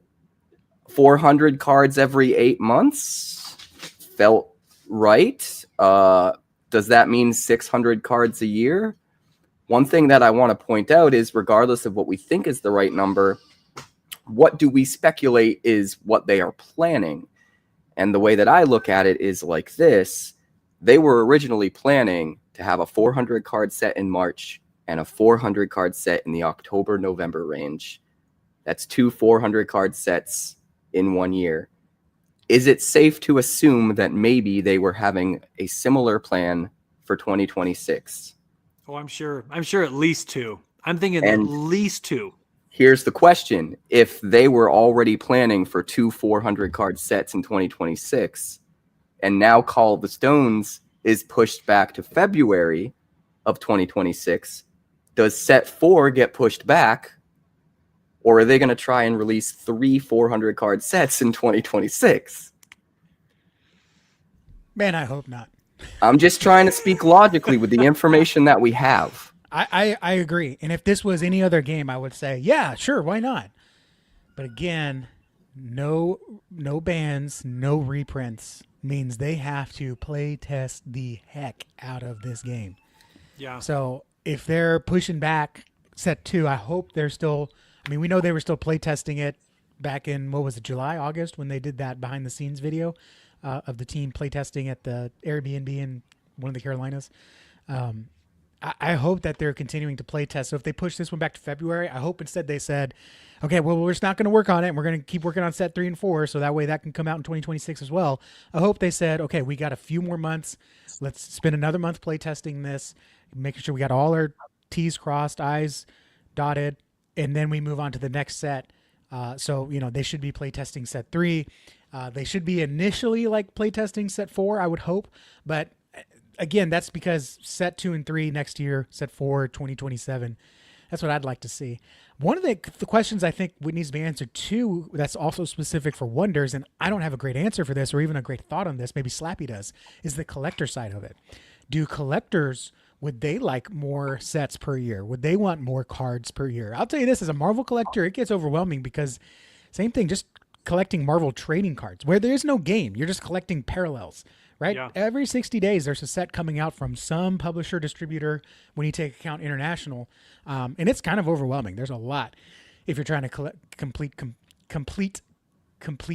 Speaker 4: 400 cards every 8 months felt right. Does that mean 600 cards a year? One thing that I want to point out is regardless of what we think is the right number, what do we speculate is what they are planning? And the way that I look at it is like this. They were originally planning to have a 400 card set in March and a 400 card set in the October-November range. That's 2 400 card sets in 1 year. Is it safe to assume that maybe they were having a similar plan for 2026?
Speaker 2: Oh, I'm sure at least 2. I'm thinking at least 2.
Speaker 4: Here's the question. If they were already planning for 2 400 card sets in 2026, and now Call of the Stones is pushed back to February of 2026, does set 4 get pushed back? Or are they going to try and release 3 400 card sets in 2026?
Speaker 3: Man, I hope not.
Speaker 4: I'm just trying to speak logically with the information that we have.
Speaker 3: I agree. And if this was any other game, I would say, yeah, sure, why not? But again, no bans, no reprints means they have to play test the heck out of this game.
Speaker 2: Yeah.
Speaker 3: So if they're pushing back set 2, I hope they're still, we know they were still play testing it back in, what was it, July, August, when they did that behind the scenes video of the team play testing at the Airbnb in one of the Carolinas. I hope that they're continuing to play test. So if they push this one back to February, I hope instead they said, okay, well, we're just not going to work on it. We're going to keep working on set 3 and 4. So that way that can come out in 2026 as well. I hope they said, okay, we got a few more months. Let's spend another month play testing this, making sure we got all our T's crossed, I's dotted, and then we move on to the next set. So, they should be play testing set 3. They should be initially like play testing set 4, I would hope. But again, that's because set 2 and 3 next year, set 4, 2027. That's what I'd like to see. One of the questions I think needs to be answered too, that's also specific for Wonders, and I don't have a great answer for this or even a great thought on this, maybe Slappy does, is the collector side of it. Do collectors, would they like more sets per year? Would they want more cards per year? I'll tell you this, as a Marvel collector, it gets overwhelming because same thing, just collecting Marvel trading cards where there is no game. You're just collecting parallels, right?
Speaker 2: Yeah.
Speaker 3: Every 60 days, there's a set coming out from some publisher, distributor, when you take account international. And it's kind of overwhelming. There's a lot if you're trying to complete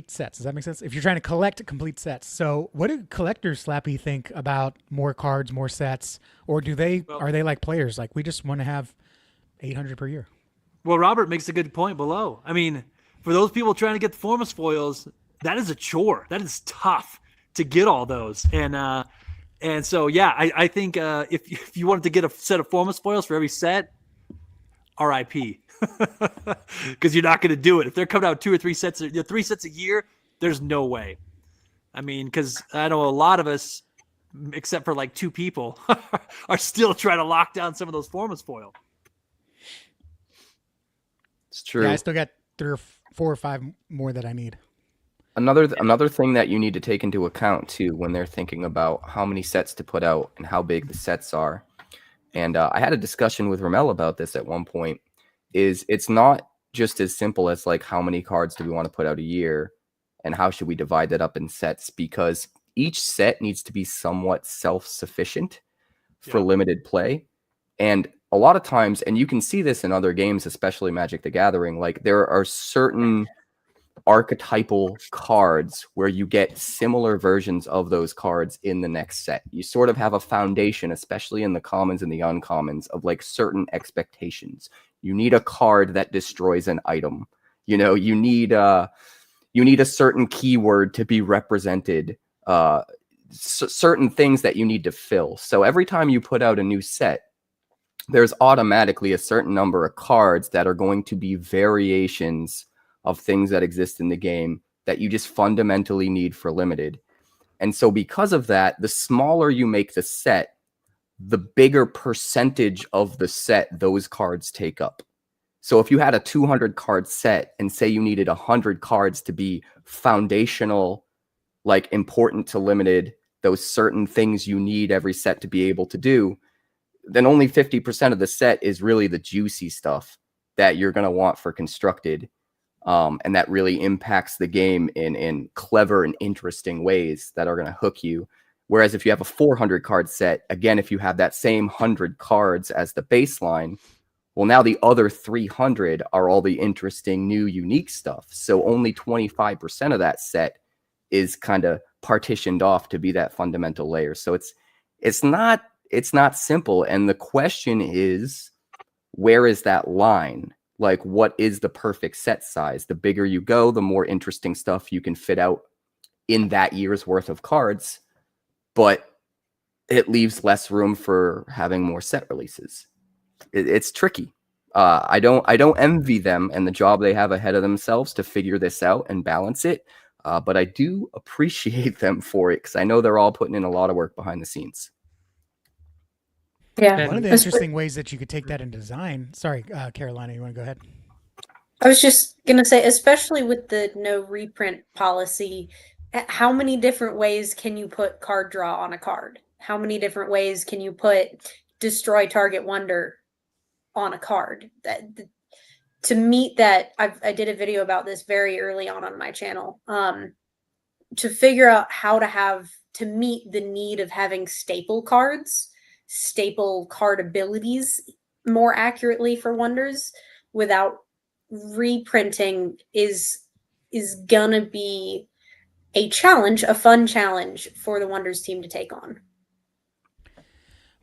Speaker 3: sets. Does that make sense? If you're trying to collect complete sets. So what do collectors, Slappy, think about more cards, more sets? Or are they like players? Like, we just want to have 800 per year.
Speaker 2: Well, Robert makes a good point below. I mean, for those people trying to get the Formus foils, that is a chore. That is tough to get all those. And so, yeah, I think if you wanted to get a set of Formus foils for every set, RIP. Because you're not going to do it. If they're coming out 2 or 3 sets, 3 sets a year, there's no way. I mean, because I know a lot of us, except for like 2 people, are still trying to lock down some of those Formus foil.
Speaker 4: It's true.
Speaker 3: Yeah, I still got 3 or 4 or 5 more that I need.
Speaker 4: Another thing that you need to take into account too when they're thinking about how many sets to put out and how big the sets are, and I had a discussion with Ramel about this at one point, is it's not just as simple as like how many cards do we want to put out a year and how should we divide that up in sets, because each set needs to be somewhat self-sufficient for limited play. And a lot of times, and you can see this in other games, especially Magic the Gathering, like there are certain archetypal cards where you get similar versions of those cards in the next set. You sort of have a foundation, especially in the commons and the uncommons, of like certain expectations. You need a card that destroys an item. You know, you need a certain keyword to be represented, certain things that you need to fill. So every time you put out a new set, there's automatically a certain number of cards that are going to be variations of things that exist in the game that you just fundamentally need for limited. And so because of that, the smaller you make the set, the bigger percentage of the set those cards take up. So if you had a 200 card set and say you needed 100 cards to be foundational, like important to limited, those certain things you need every set to be able to do, then only 50% of the set is really the juicy stuff that you're going to want for constructed. And that really impacts the game in clever and interesting ways that are going to hook you. Whereas if you have a 400 card set, again, if you have that same 100 cards as the baseline, well, now the other 300 are all the interesting, new, unique stuff. So only 25% of that set is kind of partitioned off to be that fundamental layer. So it's not simple. And the question is, where is that line? Like, what is the perfect set size? The bigger you go, the more interesting stuff you can fit out in that year's worth of cards, but it leaves less room for having more set releases. It's tricky. I don't envy them and the job they have ahead of themselves to figure this out and balance it. But I do appreciate them for it because I know they're all putting in a lot of work behind the scenes.
Speaker 5: Yeah.
Speaker 3: One of the interesting ways that you could take that in design. Sorry, Carolina, you want to go ahead?
Speaker 5: I was just going to say, especially with the no reprint policy, how many different ways can you put card draw on a card? How many different ways can you put destroy target wonder on a card? To meet that, I did a video about this very early on my channel, to figure out how to meet the need of having staple cards, staple card abilities more accurately for Wonders without reprinting is gonna be a challenge, a fun challenge for the Wonders team to take on.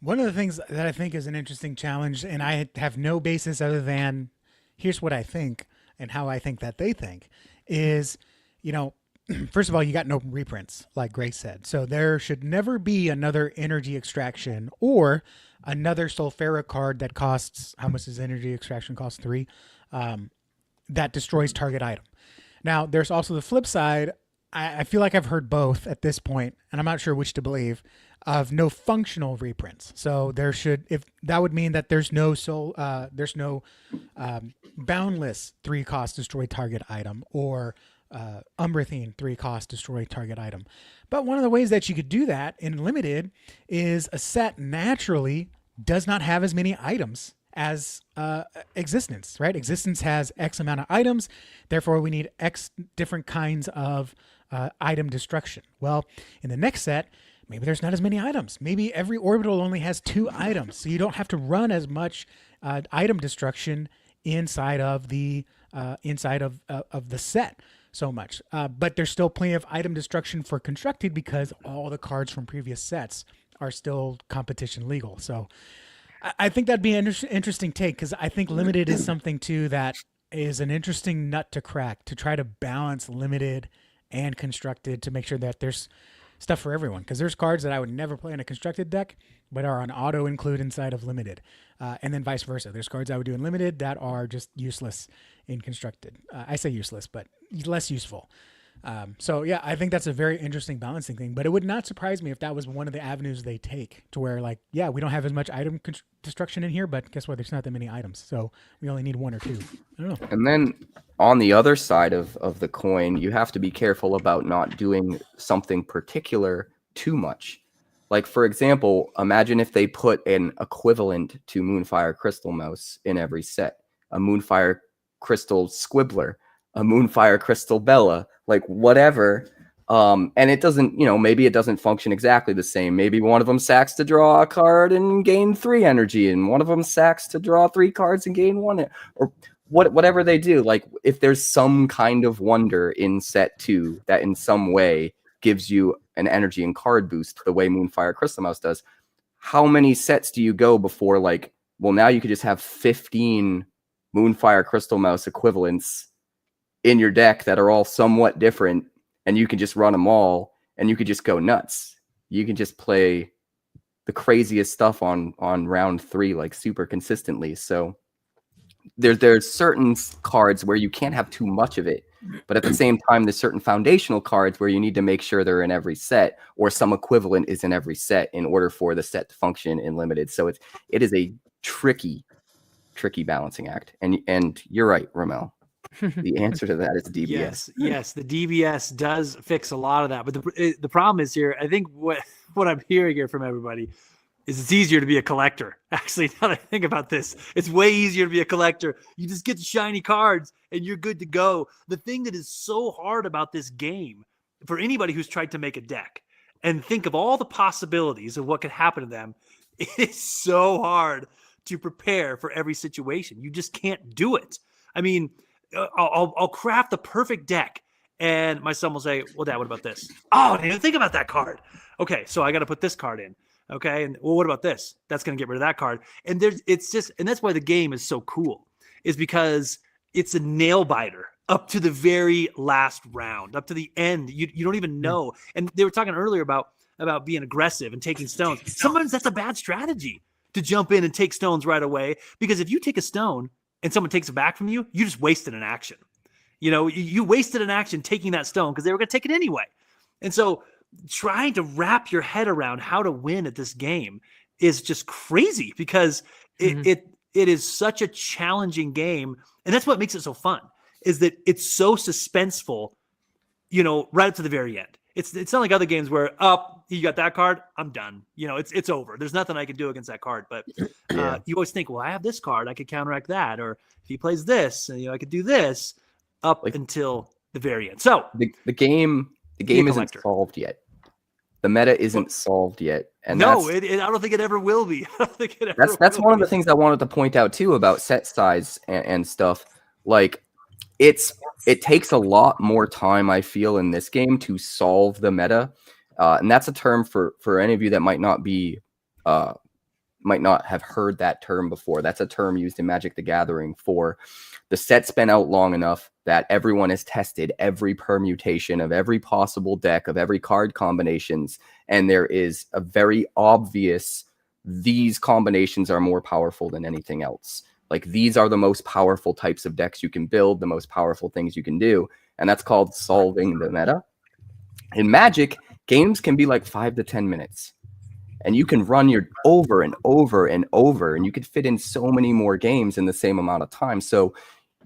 Speaker 3: One of the things that I think is an interesting challenge, and I have no basis other than here's what I think and how I think that they think, is, you know, first of all, you got no reprints, like Grace said. So there should never be another energy extraction or another Sulfera card that costs, how much does energy extraction cost? 3, that destroys target item. Now, there's also the flip side. I feel like I've heard both at this point, and I'm not sure which to believe. of no functional reprints. So there should, if that would mean that there's no boundless 3-cost destroy target item or Umbrathine 3-cost destroy target item. But one of the ways that you could do that in limited is a set naturally does not have as many items as Existence, right? Existence has X amount of items, therefore we need X different kinds of item destruction. Well, in the next set, maybe there's not as many items. Maybe every orbital only has 2 items, so you don't have to run as much item destruction inside of the set so much. But there's still plenty of item destruction for constructed because all the cards from previous sets are still competition legal. So I think that'd be an interesting take, because I think limited is something too that is an interesting nut to crack, to try to balance limited and constructed to make sure that there's stuff for everyone. Because there's cards that I would never play in a constructed deck but are on auto include inside of limited, and then vice versa. There's cards I would do in limited that are just useless in constructed. I say useless, but less useful. So yeah, I think that's a very interesting balancing thing, but it would not surprise me if that was one of the avenues they take, to where like, yeah, we don't have as much item destruction in here, but guess what? There's not that many items. So we only need 1 or 2. I don't know.
Speaker 4: And then on the other side of the coin, you have to be careful about not doing something particular too much. Like, for example, imagine if they put an equivalent to Moonfire Crystal Mouse in every set. A Moonfire Crystal Squibbler, a Moonfire Crystal Bella, like whatever. And it doesn't, maybe it doesn't function exactly the same. Maybe one of them sacks to draw a card and gain 3 energy, and one of them sacks to draw 3 cards and gain 1, or whatever they do. Like, if there's some kind of wonder in set 2 that in some way gives you an energy and card boost the way Moonfire Crystal Mouse does, how many sets do you go before, like, well, now you could just have 15 Moonfire Crystal Mouse equivalents in your deck that are all somewhat different, and you can just run them all, and you could just go nuts. You can just play the craziest stuff on round 3, like, super consistently. So there's certain cards where you can't have too much of it, but at the same time, there's certain foundational cards where you need to make sure they're in every set, or some equivalent is in every set in order for the set to function in limited. So it is a tricky balancing act. And you're right, Ramel. The answer to that is DBS.
Speaker 2: Yes, the DBS does fix a lot of that. But the problem is here, I think what I'm hearing here from everybody is it's easier to be a collector. Actually, now that I think about this, it's way easier to be a collector. You just get the shiny cards and you're good to go. The thing that is so hard about this game for anybody who's tried to make a deck and think of all the possibilities of what could happen to them, it is so hard to prepare for every situation. You just can't do it. I mean, I'll craft the perfect deck, and my son will say, well, Dad, what about this? Oh, I didn't even think about that card. Okay, so I got to put this card in. Okay, and well, what about this? That's going to get rid of that card. And that's why the game is so cool, is because it's a nail biter up to the very last round, up to the end. You don't even know. And they were talking earlier about being aggressive and taking stones. Sometimes that's a bad strategy, to jump in and take stones right away, because if you take a stone and someone takes it back from you, you just wasted an action. You wasted an action taking that stone because they were going to take it anyway. And so trying to wrap your head around how to win at this game is just crazy, because it is such a challenging game. And that's what makes it so fun, is that it's so suspenseful, right up to the very end. It's not like other games where, you got that card, I'm done. It's over. There's nothing I can do against that card. But you always think, well, I have this card, I could counteract that. Or if he plays this, I could do this up until the very end. So
Speaker 4: the game isn't solved yet. The meta isn't solved yet. And I
Speaker 2: don't think it ever will be.
Speaker 4: That's one of the things I wanted to point out too about set size and stuff. Like, it takes a lot more time, I feel, in this game to solve the meta. And that's a term for any of you that might not have heard that term before. That's a term used in Magic the Gathering for the set's been out long enough that everyone has tested every permutation of every possible deck, of every card combinations, and there is a very obvious, these combinations are more powerful than anything else. Like, these are the most powerful types of decks you can build, the most powerful things you can do, and that's called solving the meta. In Magic, games can be like 5 to 10 minutes. and you can run your over and over and over, and you could fit in so many more games in the same amount of time. So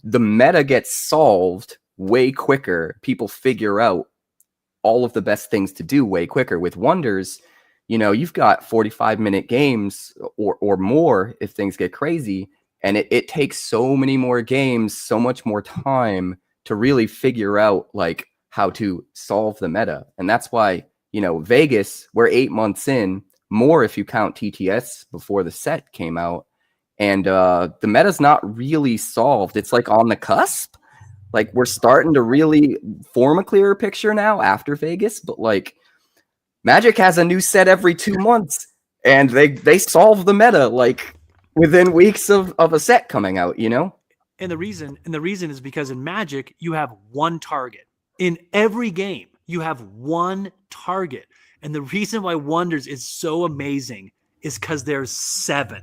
Speaker 4: the meta gets solved way quicker. People figure out all of the best things to do way quicker. With Wonders, you know, you've got 45-minute games or more if things get crazy, and it takes so many more games, so much more time to really figure out like how to solve the meta. And that's why, you know, Vegas, we're 8 months in, more if you count TTS before the set came out, and the meta's not really solved. It's like on the cusp. Like, we're starting to really form a clearer picture now after Vegas, but like Magic has a new set every 2 months, and they solve the meta like within weeks of a set coming out, you know?
Speaker 2: And the reason is because in Magic, you have one target. In every game, you have one target. And the reason why Wonders is so amazing is because there's 7.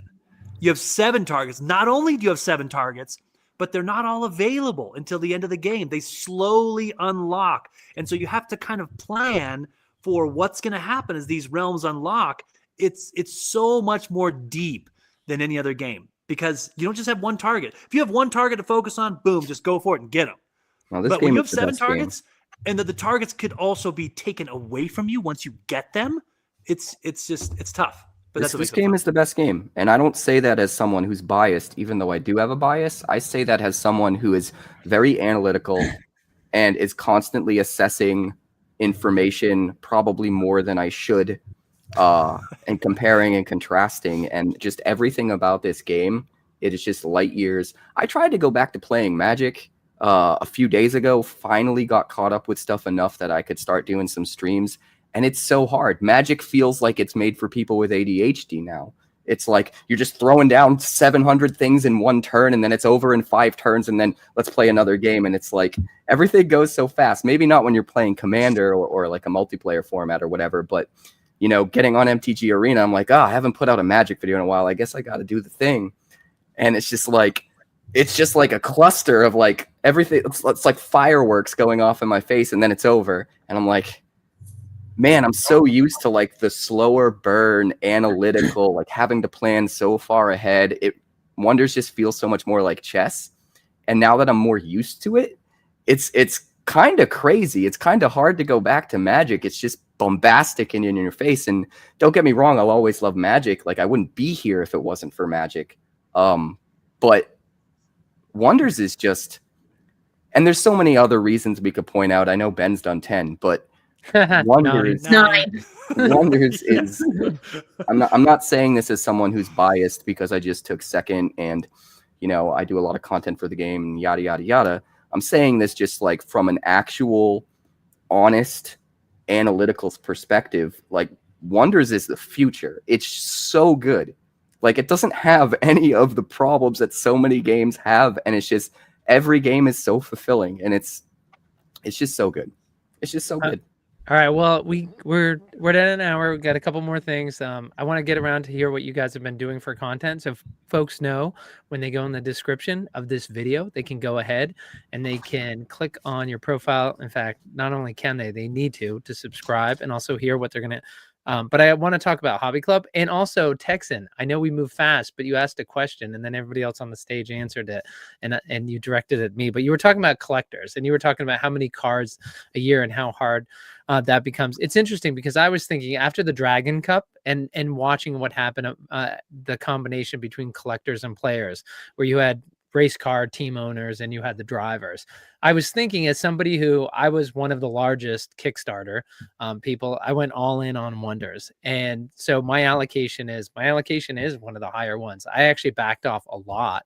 Speaker 2: You have 7 targets. Not only do you have 7 targets, but they're not all available until the end of the game. They slowly unlock. And so you have to kind of plan for what's going to happen as these realms unlock. It's so much more deep than any other game because you don't just have one target. If you have one target to focus on, boom, just go for it and get them.
Speaker 4: Well, this
Speaker 2: But
Speaker 4: game
Speaker 2: when you
Speaker 4: is
Speaker 2: have
Speaker 4: the
Speaker 2: 7
Speaker 4: best game.
Speaker 2: targets and that the targets could also be taken away from you once you get them, it's tough. But
Speaker 4: This game is the best game. And I don't say that as someone who's biased, even though I do have a bias. I say that as someone who is very analytical and is constantly assessing information, probably more than I should, and comparing and contrasting. And just everything about this game, it is just light years. I tried to go back to playing Magic a few days ago, finally got caught up with stuff enough that I could start doing some streams. And it's so hard. Magic feels like it's made for people with ADHD now. It's like you're just throwing down 700 things in one turn, and then it's over in 5 turns, and then let's play another game. And it's like everything goes so fast. Maybe not when you're playing Commander or like a multiplayer format or whatever, but you know, getting on MTG Arena, I'm like, I haven't put out a Magic video in a while. I guess I got to do the thing. And it's just like a cluster of like everything. It's like fireworks going off in my face, and then it's over. And I'm like, man, I'm so used to like the slower burn, analytical, like having to plan so far ahead. Wonders just feels so much more like chess. And now that I'm more used to it, it's kind of crazy. It's kind of hard to go back to Magic. It's just bombastic and in your face. And don't get me wrong, I'll always love Magic. Like I wouldn't be here if it wasn't for Magic. But Wonders is just, and there's so many other reasons we could point out. I know Ben's done 10, but Wonders,
Speaker 5: 9.
Speaker 4: Wonders is. I'm not saying this as someone who's biased because I just took second and, you know, I do a lot of content for the game and yada yada yada. I'm saying this just like from an actual, honest, analytical perspective. Like Wonders is the future. It's so good. Like it doesn't have any of the problems that so many games have, and it's just every game is so fulfilling, and it's just so good. It's just so good.
Speaker 1: All right. Well, we're at an hour. We've got a couple more things. I want to get around to hear what you guys have been doing for content. So if folks know when they go in the description of this video, they can go ahead and they can click on your profile. In fact, not only can they need to subscribe and also hear what they're going to. But I want to talk about Hobby Club and also Texan. I know we move fast, but you asked a question and then everybody else on the stage answered it, and you directed it at me. But you were talking about collectors and you were talking about how many cards a year and how hard that becomes. It's interesting because I was thinking after the Dragon Cup and watching what happened, the combination between collectors and players, where you had race car team owners and you had the drivers. I was thinking, as somebody who I was one of the largest Kickstarter people, I went all in on Wonders, and so my allocation is one of the higher ones. I actually backed off a lot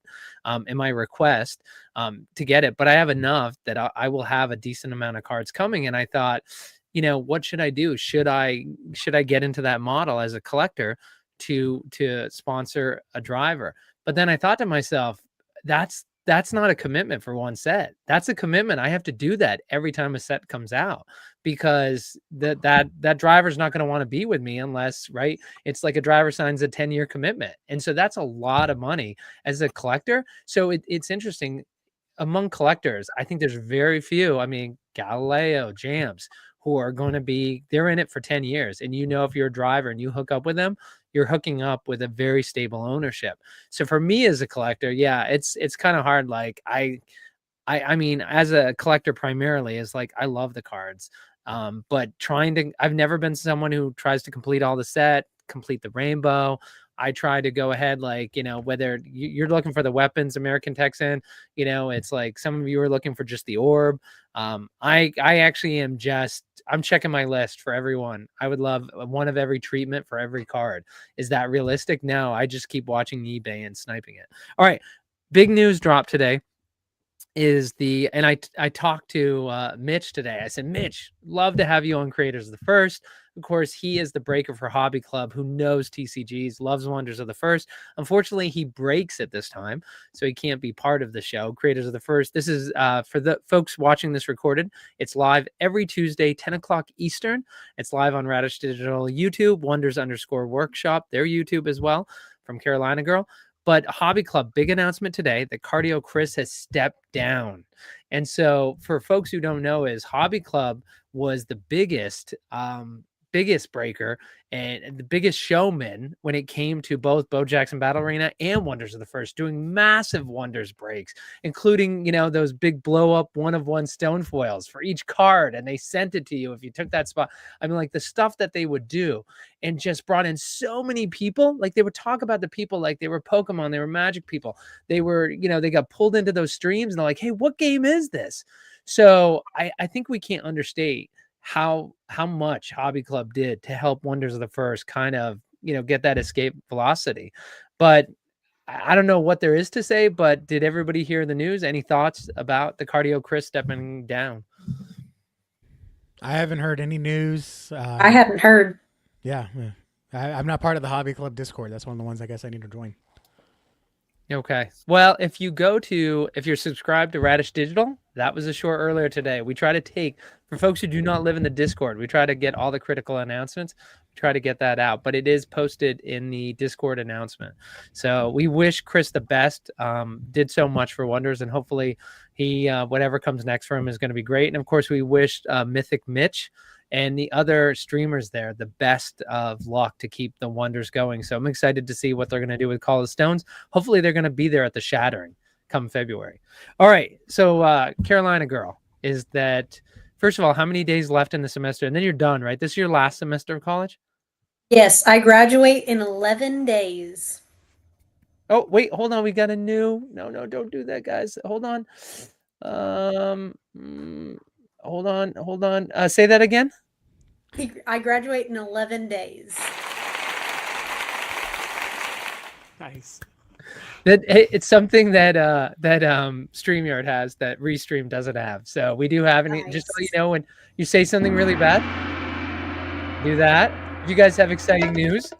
Speaker 1: in my request to get it, but I have enough that I will have a decent amount of cards coming. And I thought, you know, what should I do? Should I get into that model as a collector to sponsor a driver? But then I thought to myself, that's not a commitment for one set. That's a commitment. I have to do that every time a set comes out, because that driver's not going to want to be with me unless, right, it's like a driver signs a 10-year commitment. And so that's a lot of money as a collector. So it's interesting among collectors. I think there's very few, I mean, Galileo, Jams, who are going to be, they're in it for 10 years. And if you're a driver and you hook up with them, you're hooking up with a very stable ownership. So for me as a collector, yeah, it's kind of hard. Like I mean, as a collector primarily, is like I love the cards. But I've never been someone who tries to complete all the set, complete the rainbow. I try to go ahead, like, whether you're looking for the weapons, American Texan, it's like some of you are looking for just the orb. I actually I'm checking my list for everyone. I would love one of every treatment for every card. Is that realistic? No, I just keep watching eBay and sniping it. All right. Big news drop today. And I talked to Mitch today. I said, Mitch, love to have you on Creators of the First. Of course, he is the breaker for Hobby Club who knows TCGs, loves Wonders of the First. Unfortunately, he breaks at this time, so he can't be part of the show. Creators of the First. This is for the folks watching this recorded. It's live every Tuesday, 10 o'clock Eastern. It's live on Radish Digital YouTube, Wonders_Workshop, their YouTube as well, from Carolina Girl. But Hobby Club, big announcement today that Cardio Chris has stepped down. And so for folks who don't know, is Hobby Club was the biggest breaker and the biggest showman when it came to both Bo Jackson Battle Arena and Wonders of the First, doing massive Wonders breaks, including, those big blow up 1-of-1 stone foils for each card. And they sent it to you if you took that spot. I mean, like the stuff that they would do, and just brought in so many people. Like they would talk about the people like they were Pokemon, they were Magic people. They were, they got pulled into those streams and they're like, hey, what game is this? So I think we can't understate how much Hobby Club did to help Wonders of the First kind of, get that escape velocity. But I don't know what there is to say, but did everybody hear the news? Any thoughts about the Cardio Chris stepping down?
Speaker 3: I haven't heard any news.
Speaker 5: I hadn't heard.
Speaker 3: Yeah. I'm not part of the Hobby Club Discord. That's one of the ones I guess I need to join.
Speaker 1: Okay. Well, if you're subscribed to Radish Digital, that was a short earlier today. We try to take, for folks who do not live in the Discord, we try to get all the critical announcements. We try to get that out, but it is posted in the Discord announcement. So we wish Chris the best. Did so much for Wonders, and hopefully he, whatever comes next for him is going to be great. And of course, we wish Mythic Mitch and the other streamers there the best of luck to keep the Wonders going. So I'm excited to see what they're going to do with Call of Stones. Hopefully they're going to be there at the Shattering come February. All right. So Carolina Girl, is that, first of all, how many days left in the semester? And then you're done, right? This is your last semester of college?
Speaker 5: Yes, I graduate in 11 days.
Speaker 1: Oh, wait, hold on. We got a new, no, don't do that, guys. Hold on. Hold on. Say that again.
Speaker 5: I graduate in 11 days.
Speaker 2: Nice.
Speaker 1: It's something that StreamYard has that Restream doesn't have. So we do have any. Just so you know, when you say something really bad, do that. If you guys have exciting news,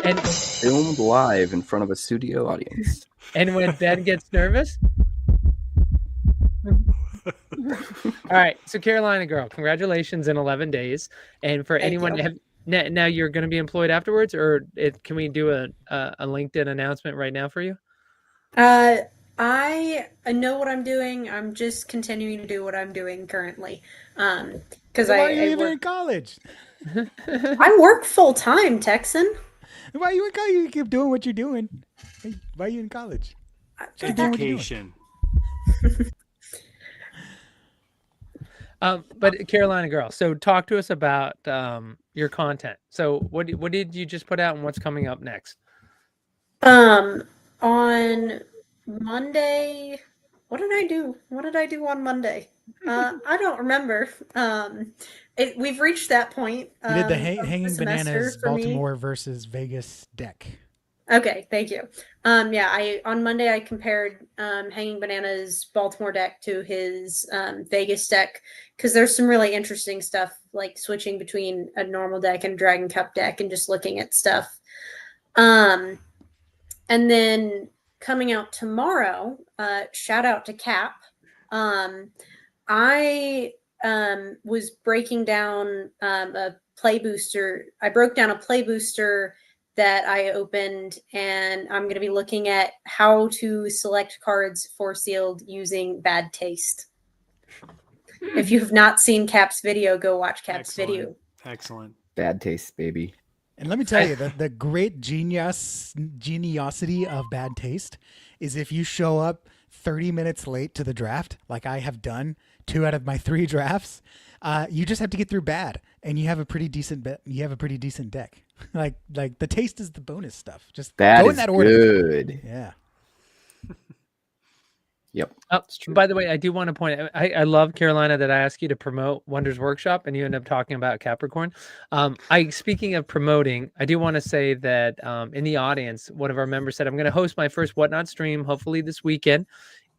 Speaker 1: and
Speaker 4: Filmed live in front of a studio audience.
Speaker 1: And when Ben gets nervous. All right, so Carolina Girl, congratulations in 11 days. And for anyone, now you're going to be employed afterwards, or can we do a LinkedIn announcement right now for you?
Speaker 5: I know what I'm doing. I'm just continuing to do what I'm doing currently. Because
Speaker 3: Why are you even in college?
Speaker 5: I work full time, Texan.
Speaker 3: Why are you in college? You keep doing what you're doing. Why are you in college?
Speaker 2: Education.
Speaker 1: But Carolina Girl, so talk to us about your content. So what did you just put out, and what's coming up next?
Speaker 5: On Monday, what did I do? What did I do on Monday? I don't remember. We've reached that point.
Speaker 3: You did the Hanging Bananas Baltimore versus Vegas deck.
Speaker 5: Okay, thank you. On Monday I compared Hanging Bananas Baltimore deck to his Vegas deck, because there's some really interesting stuff, like switching between a normal deck and Dragon Cup deck and just looking at stuff. And then coming out tomorrow, shout out to Cap. I was breaking down a play booster. I broke down a play booster that I opened, and I'm going to be looking at how to select cards for sealed using bad taste. If you have not seen Cap's video, go watch Cap's video.
Speaker 2: Excellent.
Speaker 4: Bad taste, baby.
Speaker 3: And let me tell you, the great geniosity of bad taste is if you show up 30 minutes late to the draft, like I have done 2 out of my 3 drafts, you just have to get through bad, and you have a pretty decent deck. like the taste is the bonus stuff. Just
Speaker 4: That
Speaker 3: go
Speaker 4: is
Speaker 3: in that order.
Speaker 4: good.
Speaker 3: Yeah.
Speaker 1: Oh, by the way, I do want to point out, I love, Carolina, that I asked you to promote Wonders Workshop and you end up talking about Capricorn. Speaking of promoting, I do want to say that in the audience, one of our members said, I'm going to host my first Whatnot stream, hopefully this weekend.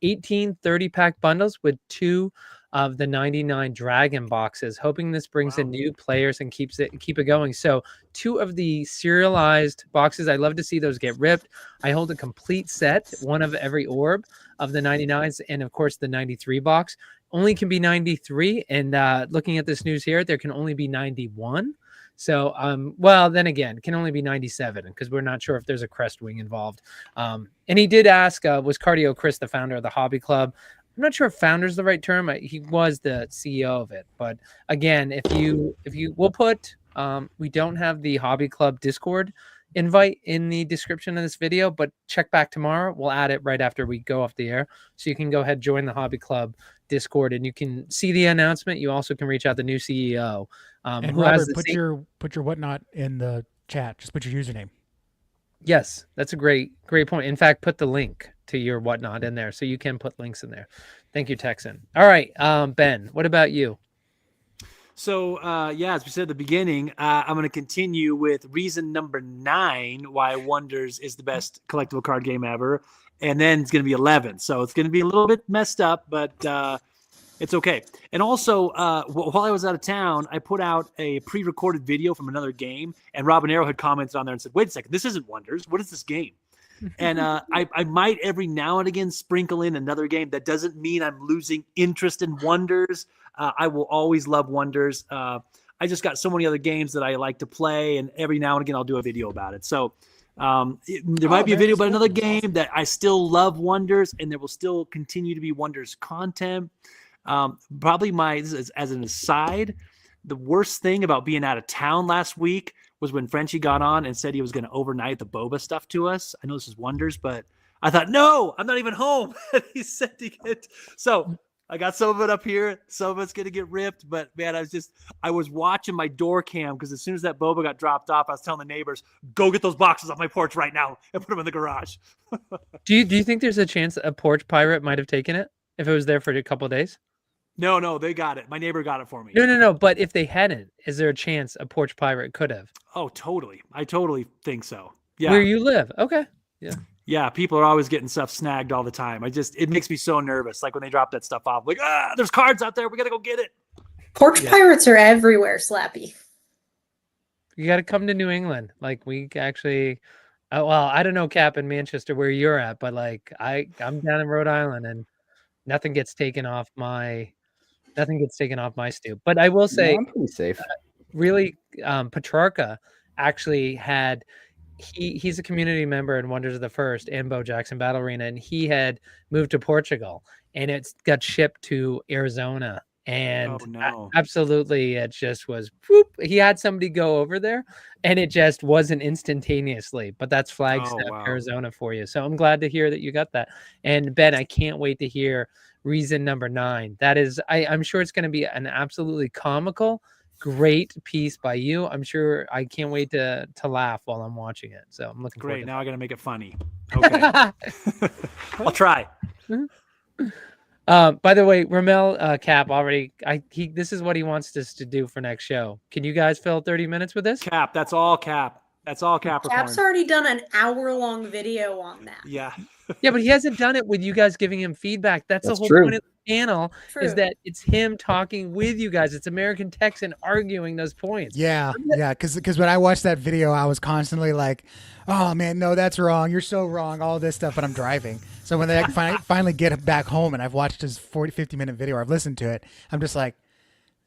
Speaker 1: 18 30-pack bundles with 2 of the 99 dragon boxes, hoping this brings in new players and keep it going. So 2 of the serialized boxes, I love to see those get ripped. I hold a complete set, 1 of every orb of the 99s, and of course the 93 box only can be 93, and looking at this news here, there can only be 91. So, well, then again, can only be 97 because we're not sure if there's a crest wing involved. And he did ask, was Cardio Chris the founder of the hobby club? I'm not sure if founder is the right term. He was the CEO of it. But again, if you we'll put, we don't have the hobby club Discord invite in the description of this video, but check back tomorrow. We'll add it right after we go off the air. So you can go ahead, join the hobby club Discord, and you can see the announcement. You also can reach out the new CEO.
Speaker 3: And
Speaker 1: who
Speaker 3: Robert,
Speaker 1: has the
Speaker 3: put your whatnot in the chat. Just put your username.
Speaker 1: Yes, that's a great point. In fact, put the link to your whatnot in there so you can put links in there. Thank you, Texan. All right, Ben, what about you?
Speaker 2: So, as we said at the beginning, I'm going to continue with reason number 9 why Wonders is the best collectible card game ever. And then it's going to be 11. So it's going to be a little bit messed up, but it's okay. And also, while I was out of town, I put out a pre-recorded video from another game, and Robin Arrow had commented on there and said, wait a second, this isn't Wonders. What is this game? And I might every now and again sprinkle in another game. That doesn't mean I'm losing interest in Wonders. I will always love Wonders. I just got so many other games that I like to play, and every now and again I'll do a video about it. So there might be a video about another game that I still love Wonders, and there will still continue to be Wonders content. Probably as an aside, the worst thing about being out of town last week was when Frenchie got on and said he was going to overnight the boba stuff to us. I know this is Wonders, but I thought, no, I'm not even home. He said to get, so I got some of it up here. Some of it's going to get ripped, but man, I was watching my door cam because as soon as that boba got dropped off, I was telling the neighbors, go get those boxes off my porch right now and put them in the garage.
Speaker 1: Do you think there's a chance a porch pirate might have taken it if it was there for a couple of days?
Speaker 2: No, they got it. My neighbor got it for me.
Speaker 1: No. But if they hadn't, is there a chance a porch pirate could have?
Speaker 2: Oh, totally. I totally think so. Yeah.
Speaker 1: Where you live. Okay. Yeah.
Speaker 2: Yeah. People are always getting stuff snagged all the time. It makes me so nervous. Like when they drop that stuff off, like, there's cards out there. We got to go get it.
Speaker 5: Porch pirates are everywhere, Slappy.
Speaker 1: You got to come to New England. Like we actually, well, I don't know, Cap, in Manchester where you're at, but like I'm down in Rhode Island and nothing gets taken off my stoop. But I will say,
Speaker 4: I'm pretty safe.
Speaker 1: Really, Petrarca actually had, he's a community member in Wonders of the First and Bo Jackson Battle Arena, and he had moved to Portugal, and it's got shipped to Arizona. And absolutely, it just was, whoop, he had somebody go over there, and it just wasn't instantaneously. But that's Flagstaff, Arizona for you. So I'm glad to hear that you got that. And Ben, I can't wait to hear reason number 9. That is, I'm sure it's going to be an absolutely comical, great piece by you. I'm sure I can't wait to laugh while I'm watching it. So I'm looking forward to
Speaker 2: now I got to make it funny. Okay. I'll try.
Speaker 1: By the way, Ramel, Cap already, this is what he wants us to do for next show. Can you guys fill 30 minutes with this?
Speaker 2: Cap, that's all Cap. That's all Capricorn.
Speaker 5: Cap's already done an hour-long video on that.
Speaker 2: Yeah.
Speaker 1: Yeah, but he hasn't done it with you guys giving him feedback. That's the whole point of the channel, is that it's him talking with you guys. It's American Texan arguing those points.
Speaker 3: Yeah, because when I watched that video, I was constantly like, oh, man, no, that's wrong. You're so wrong, all this stuff, but I'm driving. So when they finally get back home and I've watched his 50-minute video, or I've listened to it, I'm just like,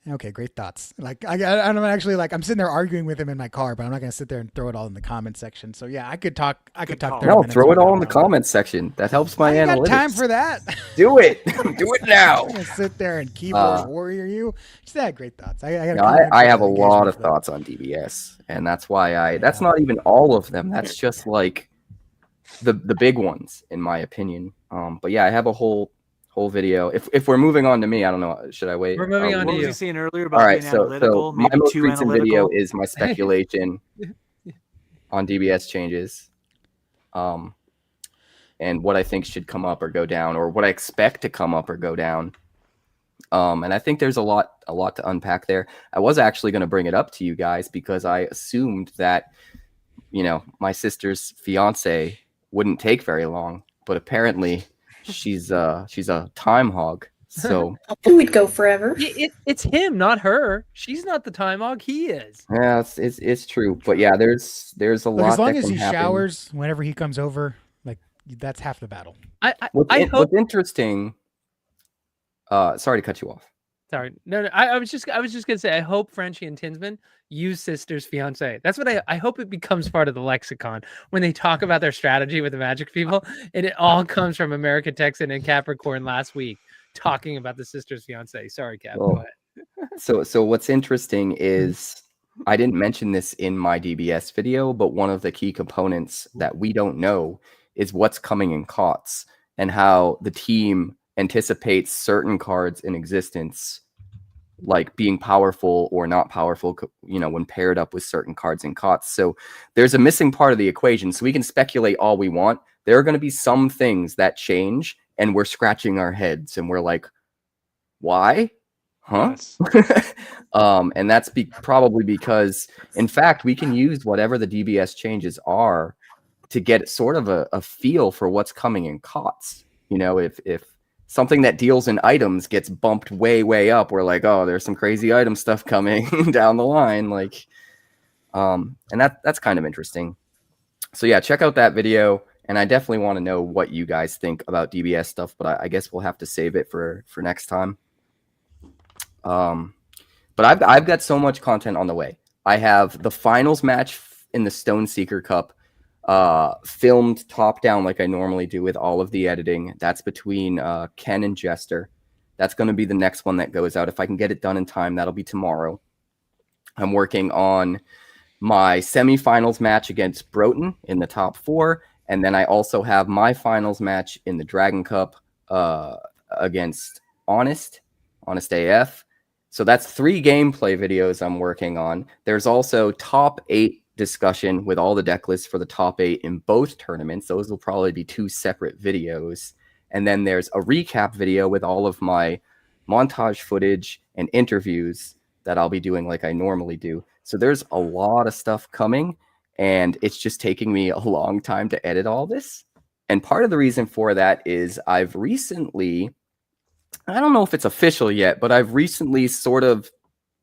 Speaker 3: Okay, great thoughts. Like I'm actually like I'm sitting there arguing with him in my car, but I'm not gonna sit there and throw it all in the comment section. So yeah, I could talk. I could
Speaker 2: Good
Speaker 3: talk.
Speaker 2: call.
Speaker 3: 30
Speaker 4: No,
Speaker 3: minutes
Speaker 4: throw it
Speaker 3: about
Speaker 4: all in the
Speaker 3: that.
Speaker 4: comments section. That helps my
Speaker 3: I ain't
Speaker 4: analytics.
Speaker 3: got time for that.
Speaker 4: Do it. Do it now.
Speaker 3: I'm gonna sit there and keyboard
Speaker 4: Uh,
Speaker 3: warrior you. Just had great thoughts. I got
Speaker 4: No, I have a lot of thoughts on DBS, and that's why that's not even all of them. That's just like the big ones, in my opinion. But yeah, I have a whole video. If we're moving on to me, I don't know. Should I wait?
Speaker 1: We're moving
Speaker 4: Are
Speaker 1: on
Speaker 4: we-
Speaker 2: What
Speaker 1: to
Speaker 2: was
Speaker 1: you.
Speaker 2: he saying earlier
Speaker 4: All
Speaker 2: about
Speaker 4: right,
Speaker 2: being
Speaker 4: so
Speaker 2: analytical?
Speaker 4: my
Speaker 2: Maybe
Speaker 4: most
Speaker 2: too
Speaker 4: recent
Speaker 2: analytical.
Speaker 4: video is my speculation on DBS changes, and what I think should come up or go down, or what I expect to come up or go down. And I think there's a lot to unpack there. I was actually going to bring it up to you guys because I assumed that, my sister's fiance wouldn't take very long, but apparently she's a time hog. So
Speaker 5: It would go forever.
Speaker 1: It's him, not her. She's not the time hog. He is.
Speaker 4: yeah, it's true. But yeah, there's a
Speaker 3: Look,
Speaker 4: lot
Speaker 3: as long
Speaker 4: that
Speaker 3: as
Speaker 4: can
Speaker 3: he
Speaker 4: happen.
Speaker 3: showers whenever he comes over, like that's half the battle.
Speaker 1: I hope.
Speaker 4: What's interesting? Sorry to cut you off.
Speaker 1: Sorry, no. I was just gonna say. I hope Frenchie and Tinsman use sister's fiance. That's what I hope it becomes part of the lexicon when they talk about their strategy with the Magic people, and it all comes from American Texan and Capricorn last week talking about the sister's fiance. Sorry, Cap.
Speaker 4: Well,
Speaker 1: Go ahead.
Speaker 4: So what's interesting is I didn't mention this in my DBS video, but one of the key components that we don't know is what's coming in COTS and how the team anticipates certain cards in existence, like being powerful or not powerful, when paired up with certain cards in COTS. So there's a missing part of the equation. So we can speculate all we want. There are going to be some things that change, and we're scratching our heads, and we're like, why? Huh?
Speaker 2: Yes.
Speaker 4: And that's probably because, in fact, we can use whatever the DBS changes are to get sort of a feel for what's coming in COTS. If something that deals in items gets bumped way up, we're like, oh, there's some crazy item stuff coming down the line. Like, and that's kind of interesting. So yeah, check out that video. And I definitely want to know what you guys think about DBS stuff, but I guess we'll have to save it for next time. But I've got so much content on the way. I have the finals match in the Stone Seeker Cup, filmed top down like I normally do with all of the editing. That's between Ken and Jester. That's going to be the next one that goes out. If I can get it done in time, that'll be tomorrow. I'm working on my semifinals match against Broughton in the top 4. And then I also have my finals match in the Dragon Cup against Honest AF. So that's 3 gameplay videos I'm working on. There's also top 8 discussion with all the deck lists for the top 8 in both tournaments. Those will probably be 2 separate videos. And then there's a recap video with all of my montage footage and interviews that I'll be doing like I normally do. So there's a lot of stuff coming, and it's just taking me a long time to edit all this. And part of the reason for that is I've recently, I don't know if it's official yet, but I've recently sort of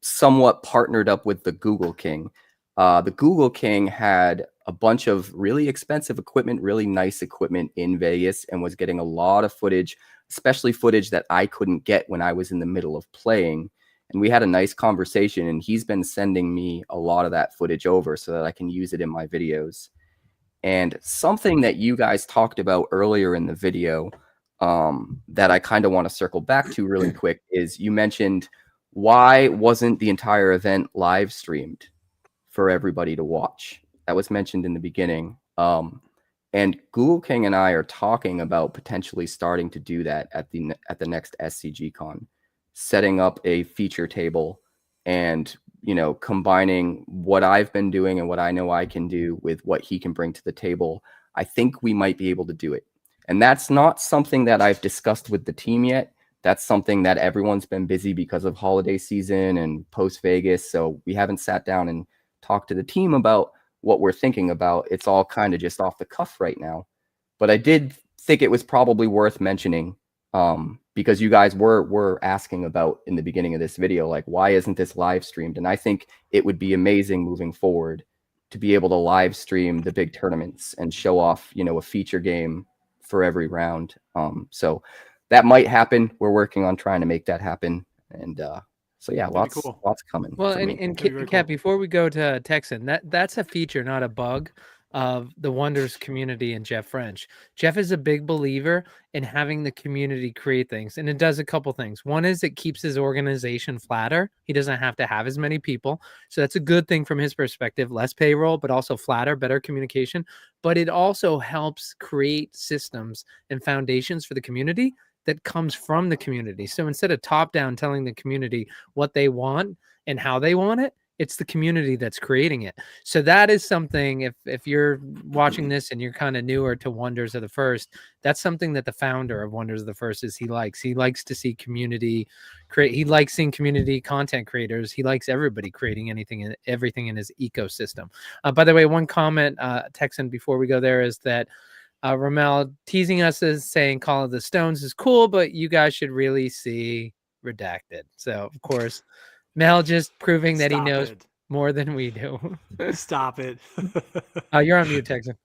Speaker 4: somewhat partnered up with the Google King. The Google King had a bunch of really expensive equipment, really nice equipment in Vegas, and was getting a lot of footage, especially footage that I couldn't get when I was in the middle of playing. And we had a nice conversation, and he's been sending me a lot of that footage over so that I can use it in my videos. And something that you guys talked about earlier in the video, that I kind of want to circle back to really quick, is you mentioned, why wasn't the entire event live streamed for everybody to watch? That was mentioned in the beginning. And Google King and I are talking about potentially starting to do that at the next SCG Con, setting up a feature table and, combining what I've been doing and what I know I can do with what he can bring to the table. I think we might be able to do it. And that's not something that I've discussed with the team yet. That's something that everyone's been busy because of holiday season and post Vegas. So we haven't sat down and talked to the team about what we're thinking about. It's all kind of just off the cuff right now. But I did think it was probably worth mentioning, because you guys were asking about in the beginning of this video, like, why isn't this live streamed? And I think it would be amazing moving forward to be able to live stream the big tournaments and show off, a feature game for every round. So that might happen. We're working on trying to make that happen. And So yeah,
Speaker 2: That'd be
Speaker 4: lots coming.
Speaker 1: Well,
Speaker 4: for
Speaker 1: and,
Speaker 4: me.
Speaker 1: and
Speaker 2: That'd be very
Speaker 1: Kat,
Speaker 2: cool.
Speaker 1: before we go to Texan, that's a feature, not a bug, of the Wonders community and Jeff French. Jeff is a big believer in having the community create things, and it does a couple things. One is it keeps his organization flatter. He doesn't have to have as many people, so that's a good thing from his perspective. Less payroll, but also flatter, better communication. But it also helps create systems and foundations for the community that comes from the community. So instead of top down telling the community what they want and how they want it, it's the community that's creating it. So that is something, if you're watching this and you're kind of newer to Wonders of the First, that's something that the founder of Wonders of the First is he likes to see community create. He likes seeing community content creators. He likes everybody creating everything in his ecosystem. By the way, one comment, Texan, before we go there, is that Ramel teasing us as saying Call of the Stones is cool, but you guys should really see Redacted. So, of course, Mel just proving that he
Speaker 2: Stop
Speaker 1: knows
Speaker 2: it.
Speaker 1: more than we do.
Speaker 2: Stop it.
Speaker 1: You're on mute, Texan.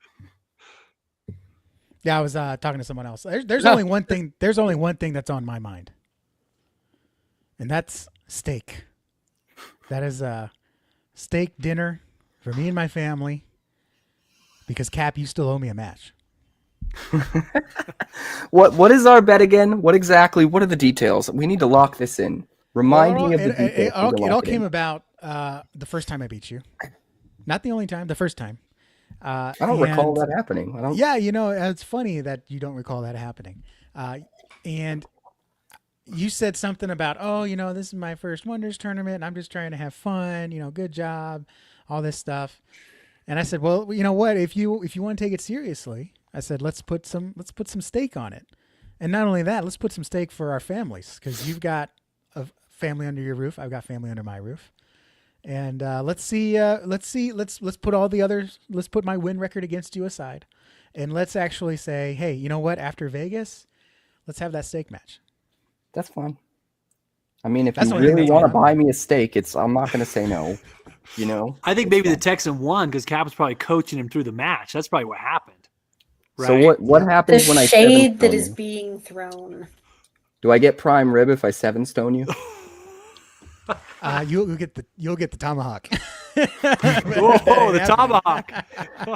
Speaker 3: Yeah, I was talking to someone else. There's
Speaker 1: Oh.
Speaker 3: only one thing. There's only one thing that's on my mind, and that's steak. That is a steak dinner for me and my family. Because Cap, you still owe me a match.
Speaker 4: What is our bet again? What are the details? We need to lock this in. Remind me of the details.
Speaker 3: It all came about the first time I beat you. Not the only time, the first time.
Speaker 4: I don't recall that happening.
Speaker 3: Yeah, it's funny that you don't recall that happening. And you said something about, this is my first Wonders tournament, and I'm just trying to have fun. Good job, all this stuff. And I said, well, you know what? If you want to take it seriously, I said, let's put some steak on it. And not only that, let's put some steak for our families, because you've got a family under your roof. I've got family under my roof. And let's put all the others. Let's put my win record against you aside, and let's actually say, hey, you know what? After Vegas, let's have that steak match.
Speaker 4: That's fine. I mean, if you really want to buy me a steak, I'm not going to say no.
Speaker 2: I think maybe the Texan won because Cap was probably coaching him through the match. That's probably what happened. Right?
Speaker 4: So what happens
Speaker 5: The
Speaker 4: when I
Speaker 5: shade that
Speaker 4: you?
Speaker 5: is being thrown.
Speaker 4: Do I get prime rib if I 7-stone you?
Speaker 3: You'll get the tomahawk.
Speaker 2: Whoa, the tomahawk.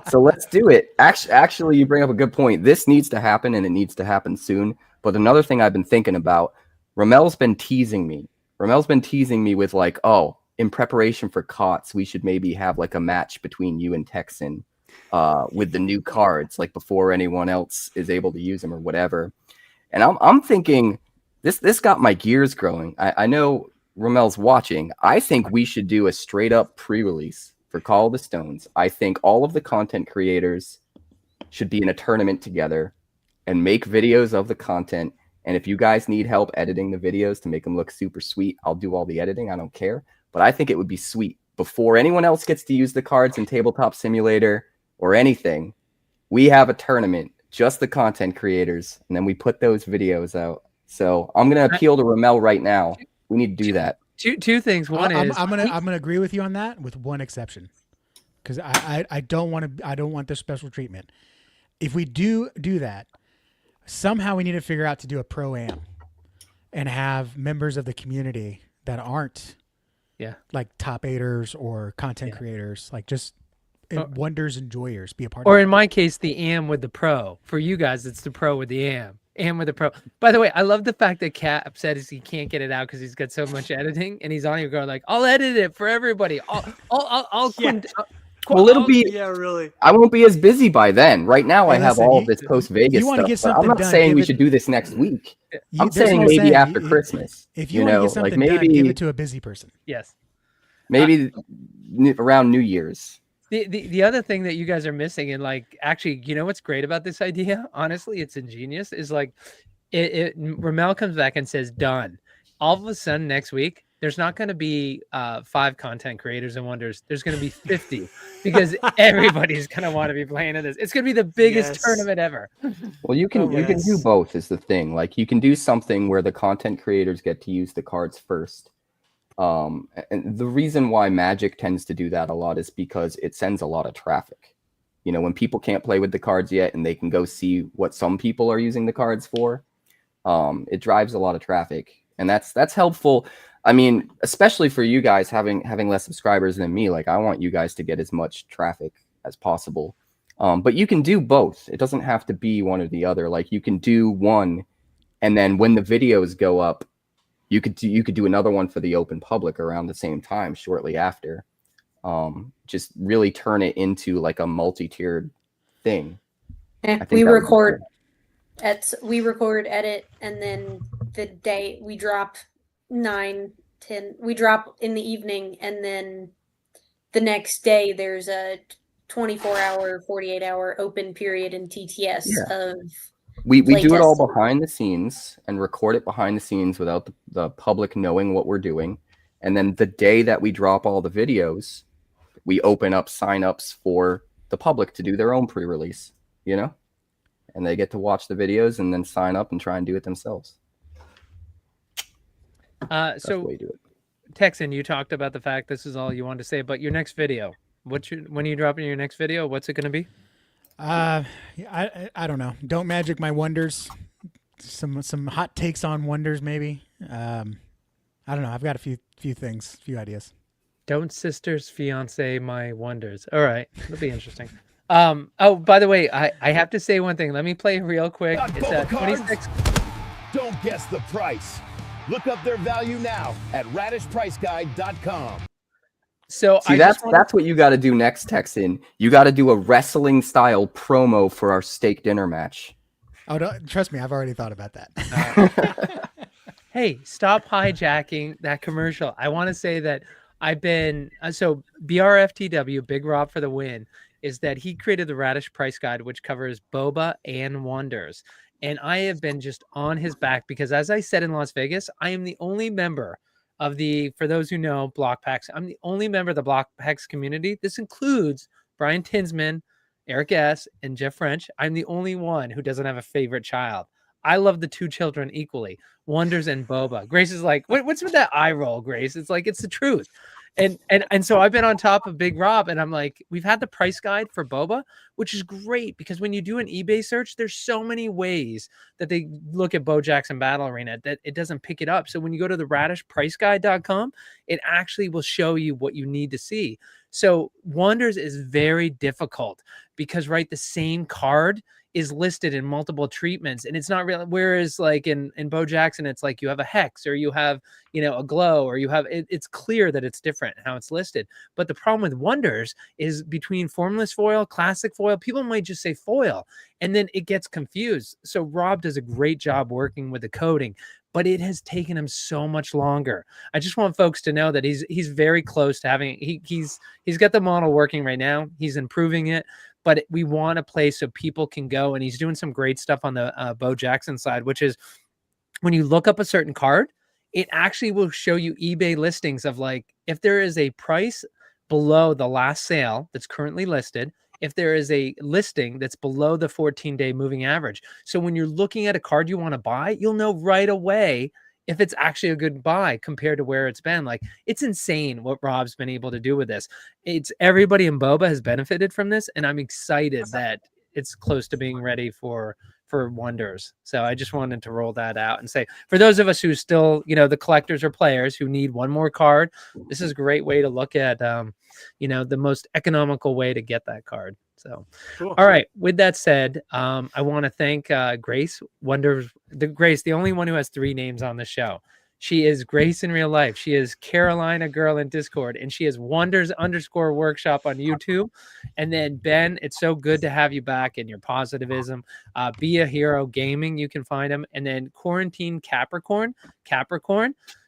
Speaker 4: So let's do it. Actually, you bring up a good point. This needs to happen, and it needs to happen soon. But another thing I've been thinking about, Ramel's been teasing me. With like, oh, in preparation for COTS, we should maybe have like a match between you and Texan with the new cards, like before anyone else is able to use them or whatever. And I'm thinking this got my gears growing. I know Ramel's watching. I think we should do a straight up pre-release for Call of the Stones. I think all of the content creators should be in a tournament together and make videos of the content. And if you guys need help editing the videos to make them look super sweet, I'll do all the editing. I don't care. But I think it would be sweet. Before anyone else gets to use the cards in Tabletop Simulator or anything, we have a tournament, just the content creators, and then we put those videos out. So I'm going to appeal to Ramel right now. We need to do that.
Speaker 1: Two things. One is
Speaker 3: I'm gonna agree with you on that, with one exception, because I don't want this special treatment. If we do that, somehow we need to figure out to do a pro-am and have members of the community that aren't like top eighters or content creators, like just Wonders enjoyers, be a part of it.
Speaker 1: Or in my case, the am with the pro. For you guys, it's the pro with the am. And with the pro. By the way, I love the fact that Cap said he can't get it out because he's got so much editing, and he's on here going like, "I'll edit it for everybody.
Speaker 4: Well, it'll be.
Speaker 2: Yeah, really.
Speaker 4: I won't be as busy by then. Right now, I have
Speaker 3: listen,
Speaker 4: all of this post Vegas stuff. But I'm not saying we should do this next week. I'm saying maybe after Christmas.
Speaker 3: If you want to get something done, give it to a busy person.
Speaker 1: Yes.
Speaker 4: Maybe around New Year's.
Speaker 1: The other thing that you guys are missing, and like, actually, you know what's great about this idea? Honestly, it's ingenious. Is like, Ramel comes back and says, "Done." All of a sudden, next week, there's not going to be 5 content creators and Wonders. There's going to be 50 because everybody's going to want to be playing in this. It's going to be the biggest tournament ever.
Speaker 4: Well, you can do both. Is the thing. Like, you can do something where the content creators get to use the cards first. And the reason why Magic tends to do that a lot is because it sends a lot of traffic. When people can't play with the cards yet and they can go see what some people are using the cards for, it drives a lot of traffic, and that's helpful. I mean, especially for you guys having less subscribers than me, like I want you guys to get as much traffic as possible. But you can do both. It doesn't have to be one or the other. Like you can do one, and then when the videos go up, you could do another one for the open public around the same time, shortly after. Just really turn it into like a multi-tiered thing.
Speaker 5: We record, edit, and then the day we drop 9, 10. We drop in the evening, and then the next day there's a 24-hour, 48-hour open period in TTS of.
Speaker 4: We do it all behind the scenes and record it behind the scenes without the public knowing what we're doing. And then the day that we drop all the videos, we open up signups for the public to do their own pre-release, you know? And they get to watch the videos and then sign up and try and do it themselves. That's the way to do it.
Speaker 1: Texan, you talked about the fact this is all you wanted to say, but your next video, when are you dropping your next video? What's it going to be?
Speaker 3: I don't know. Don't magic my wonders. Some hot takes on wonders, maybe. I don't know. I've got a few things, a few ideas.
Speaker 1: Don't sisters fiance my wonders. All right, it'll be interesting. Oh, by the way, I have to say one thing. Let me play real quick. It's at 26.
Speaker 6: Don't guess the price. Look up their value now at radishpriceguide.com.
Speaker 1: So
Speaker 4: see, that's what you got to do next, Texan. You got to do a wrestling style promo for our steak dinner match.
Speaker 3: Oh, trust me, I've already thought about that.
Speaker 1: Hey, stop hijacking that commercial. I want to say that I've been so BRFTW, Big Rob for the win, is that he created the Radish Price Guide, which covers boba and wonders. And I have been just on his back because, as I said in Las Vegas, I am the only member of for those who know, Block Packs. I'm the only member of the Block Packs community. This includes Brian Tinsman, Eric S., and Jeff French. I'm the only one who doesn't have a favorite child. I love the two children equally, Wonders and Boba. Grace is like, what's with that eye roll, Grace? It's like, it's the truth. And so I've been on top of Big Rob, and I'm like, we've had the price guide for Boba, which is great because when you do an eBay search, there's so many ways that they look at Bo Jackson Battle Arena that it doesn't pick it up. So when you go to the radishpriceguide.com, it actually will show you what you need to see. So Wonders is very difficult because, right, the same card is listed in multiple treatments, and it's not real. Whereas like in Bo Jackson, it's like you have a hex or you have, a glow, or you have, it's clear that it's different how it's listed. But the problem with Wonders is between formless foil, classic foil, people might just say foil, and then it gets confused. So Rob does a great job working with the coding, but it has taken him so much longer. I just want folks to know that he's very close to having, he's got the model working right now. He's improving it. But we want a place so people can go, and he's doing some great stuff on the Bo Jackson side, which is when you look up a certain card, it actually will show you eBay listings of like, if there is a price below the last sale that's currently listed, if there is a listing that's below the 14-day moving average. So when you're looking at a card you want to buy, you'll know right away if it's actually a good buy compared to where it's been. Like, it's insane what Rob's been able to do with this. It's everybody in Boba has benefited from this, and I'm excited that it's close to being ready for Wonders. So I just wanted to roll that out and say, for those of us who still, the collectors or players who need one more card, this is a great way to look at, the most economical way to get that card. So, cool. All right. With that said, I want to thank Grace Grace, the only one who has 3 names on the show. She is Grace in real life. She is Carolina Girl in Discord, and she is Wonders_workshop on YouTube. And then Ben, it's so good to have you back in your positivism. Be a Hero Gaming, you can find him. And then Quarantine Capricorn.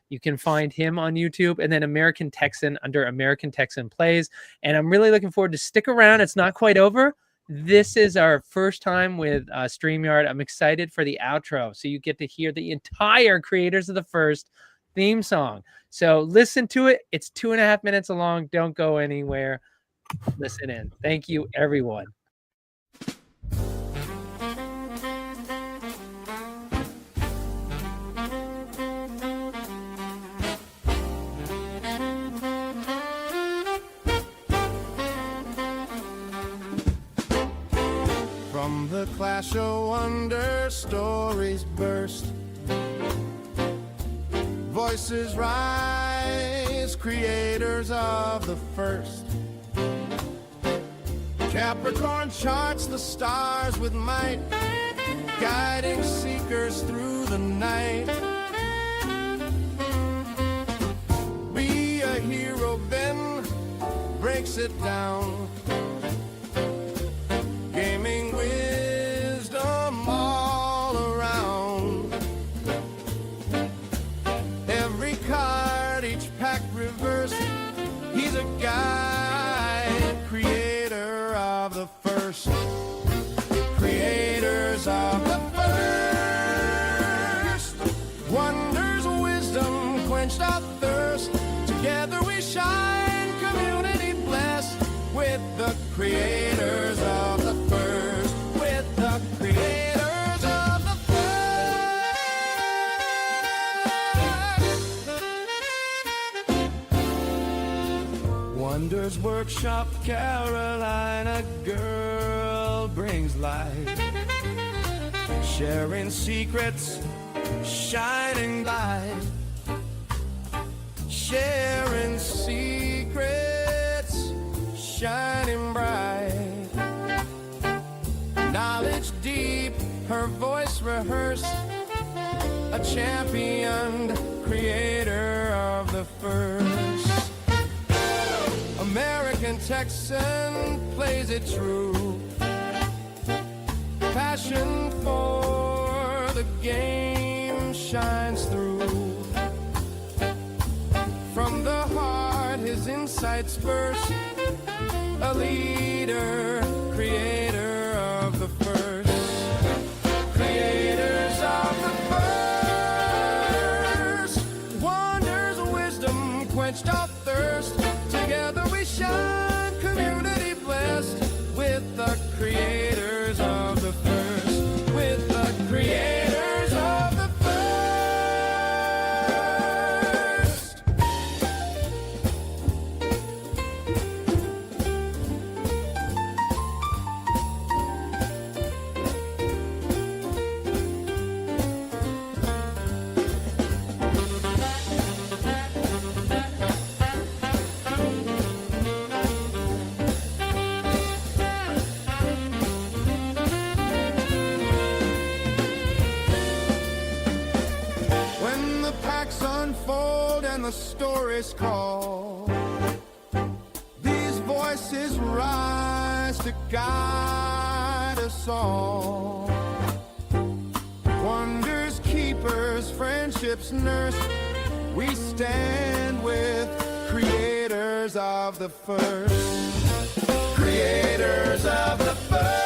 Speaker 1: You can find him on YouTube, and then American Texan under American Texan Plays. And I'm really looking forward to stick around. It's not quite over. This is our first time with StreamYard. I'm excited for the outro. So you get to hear the entire Creators of the First theme song. So listen to it. It's 2.5 minutes long. Don't go anywhere. Listen in. Thank you, everyone.
Speaker 6: From the Clash of Wonders stories burst.
Speaker 7: Voices rise, creators of the first. Capricorn charts the stars with might, guiding seekers through the night. Be a hero, Ben breaks it down. Gaming wisdom all around. Every card, each pack reversed. He's a guide, creator of the first. Creators of the first. Wonders, wisdom, quenched our thirst. Together we shine, community blessed. With the creators of the first. With the creators of the first. Wonders Workshop, Carolina girl brings light. Sharing secrets, shining light. Sharing secrets, shining bright. Knowledge deep, her voice rehearsed. A championed creator of the first. American Texan plays it true. Passion for the game shines through. From the heart his insights burst. A leader, creator of the first. Creators of the first. Wonders of wisdom quenched our thirst. Together we shine, community blessed. With the creators of the first. With the creators of the first. When the packs unfold and the stories call, these voices rise to guide us all. Wonders keepers, friendships nurse. We stand with creators of the first. Creators of the first.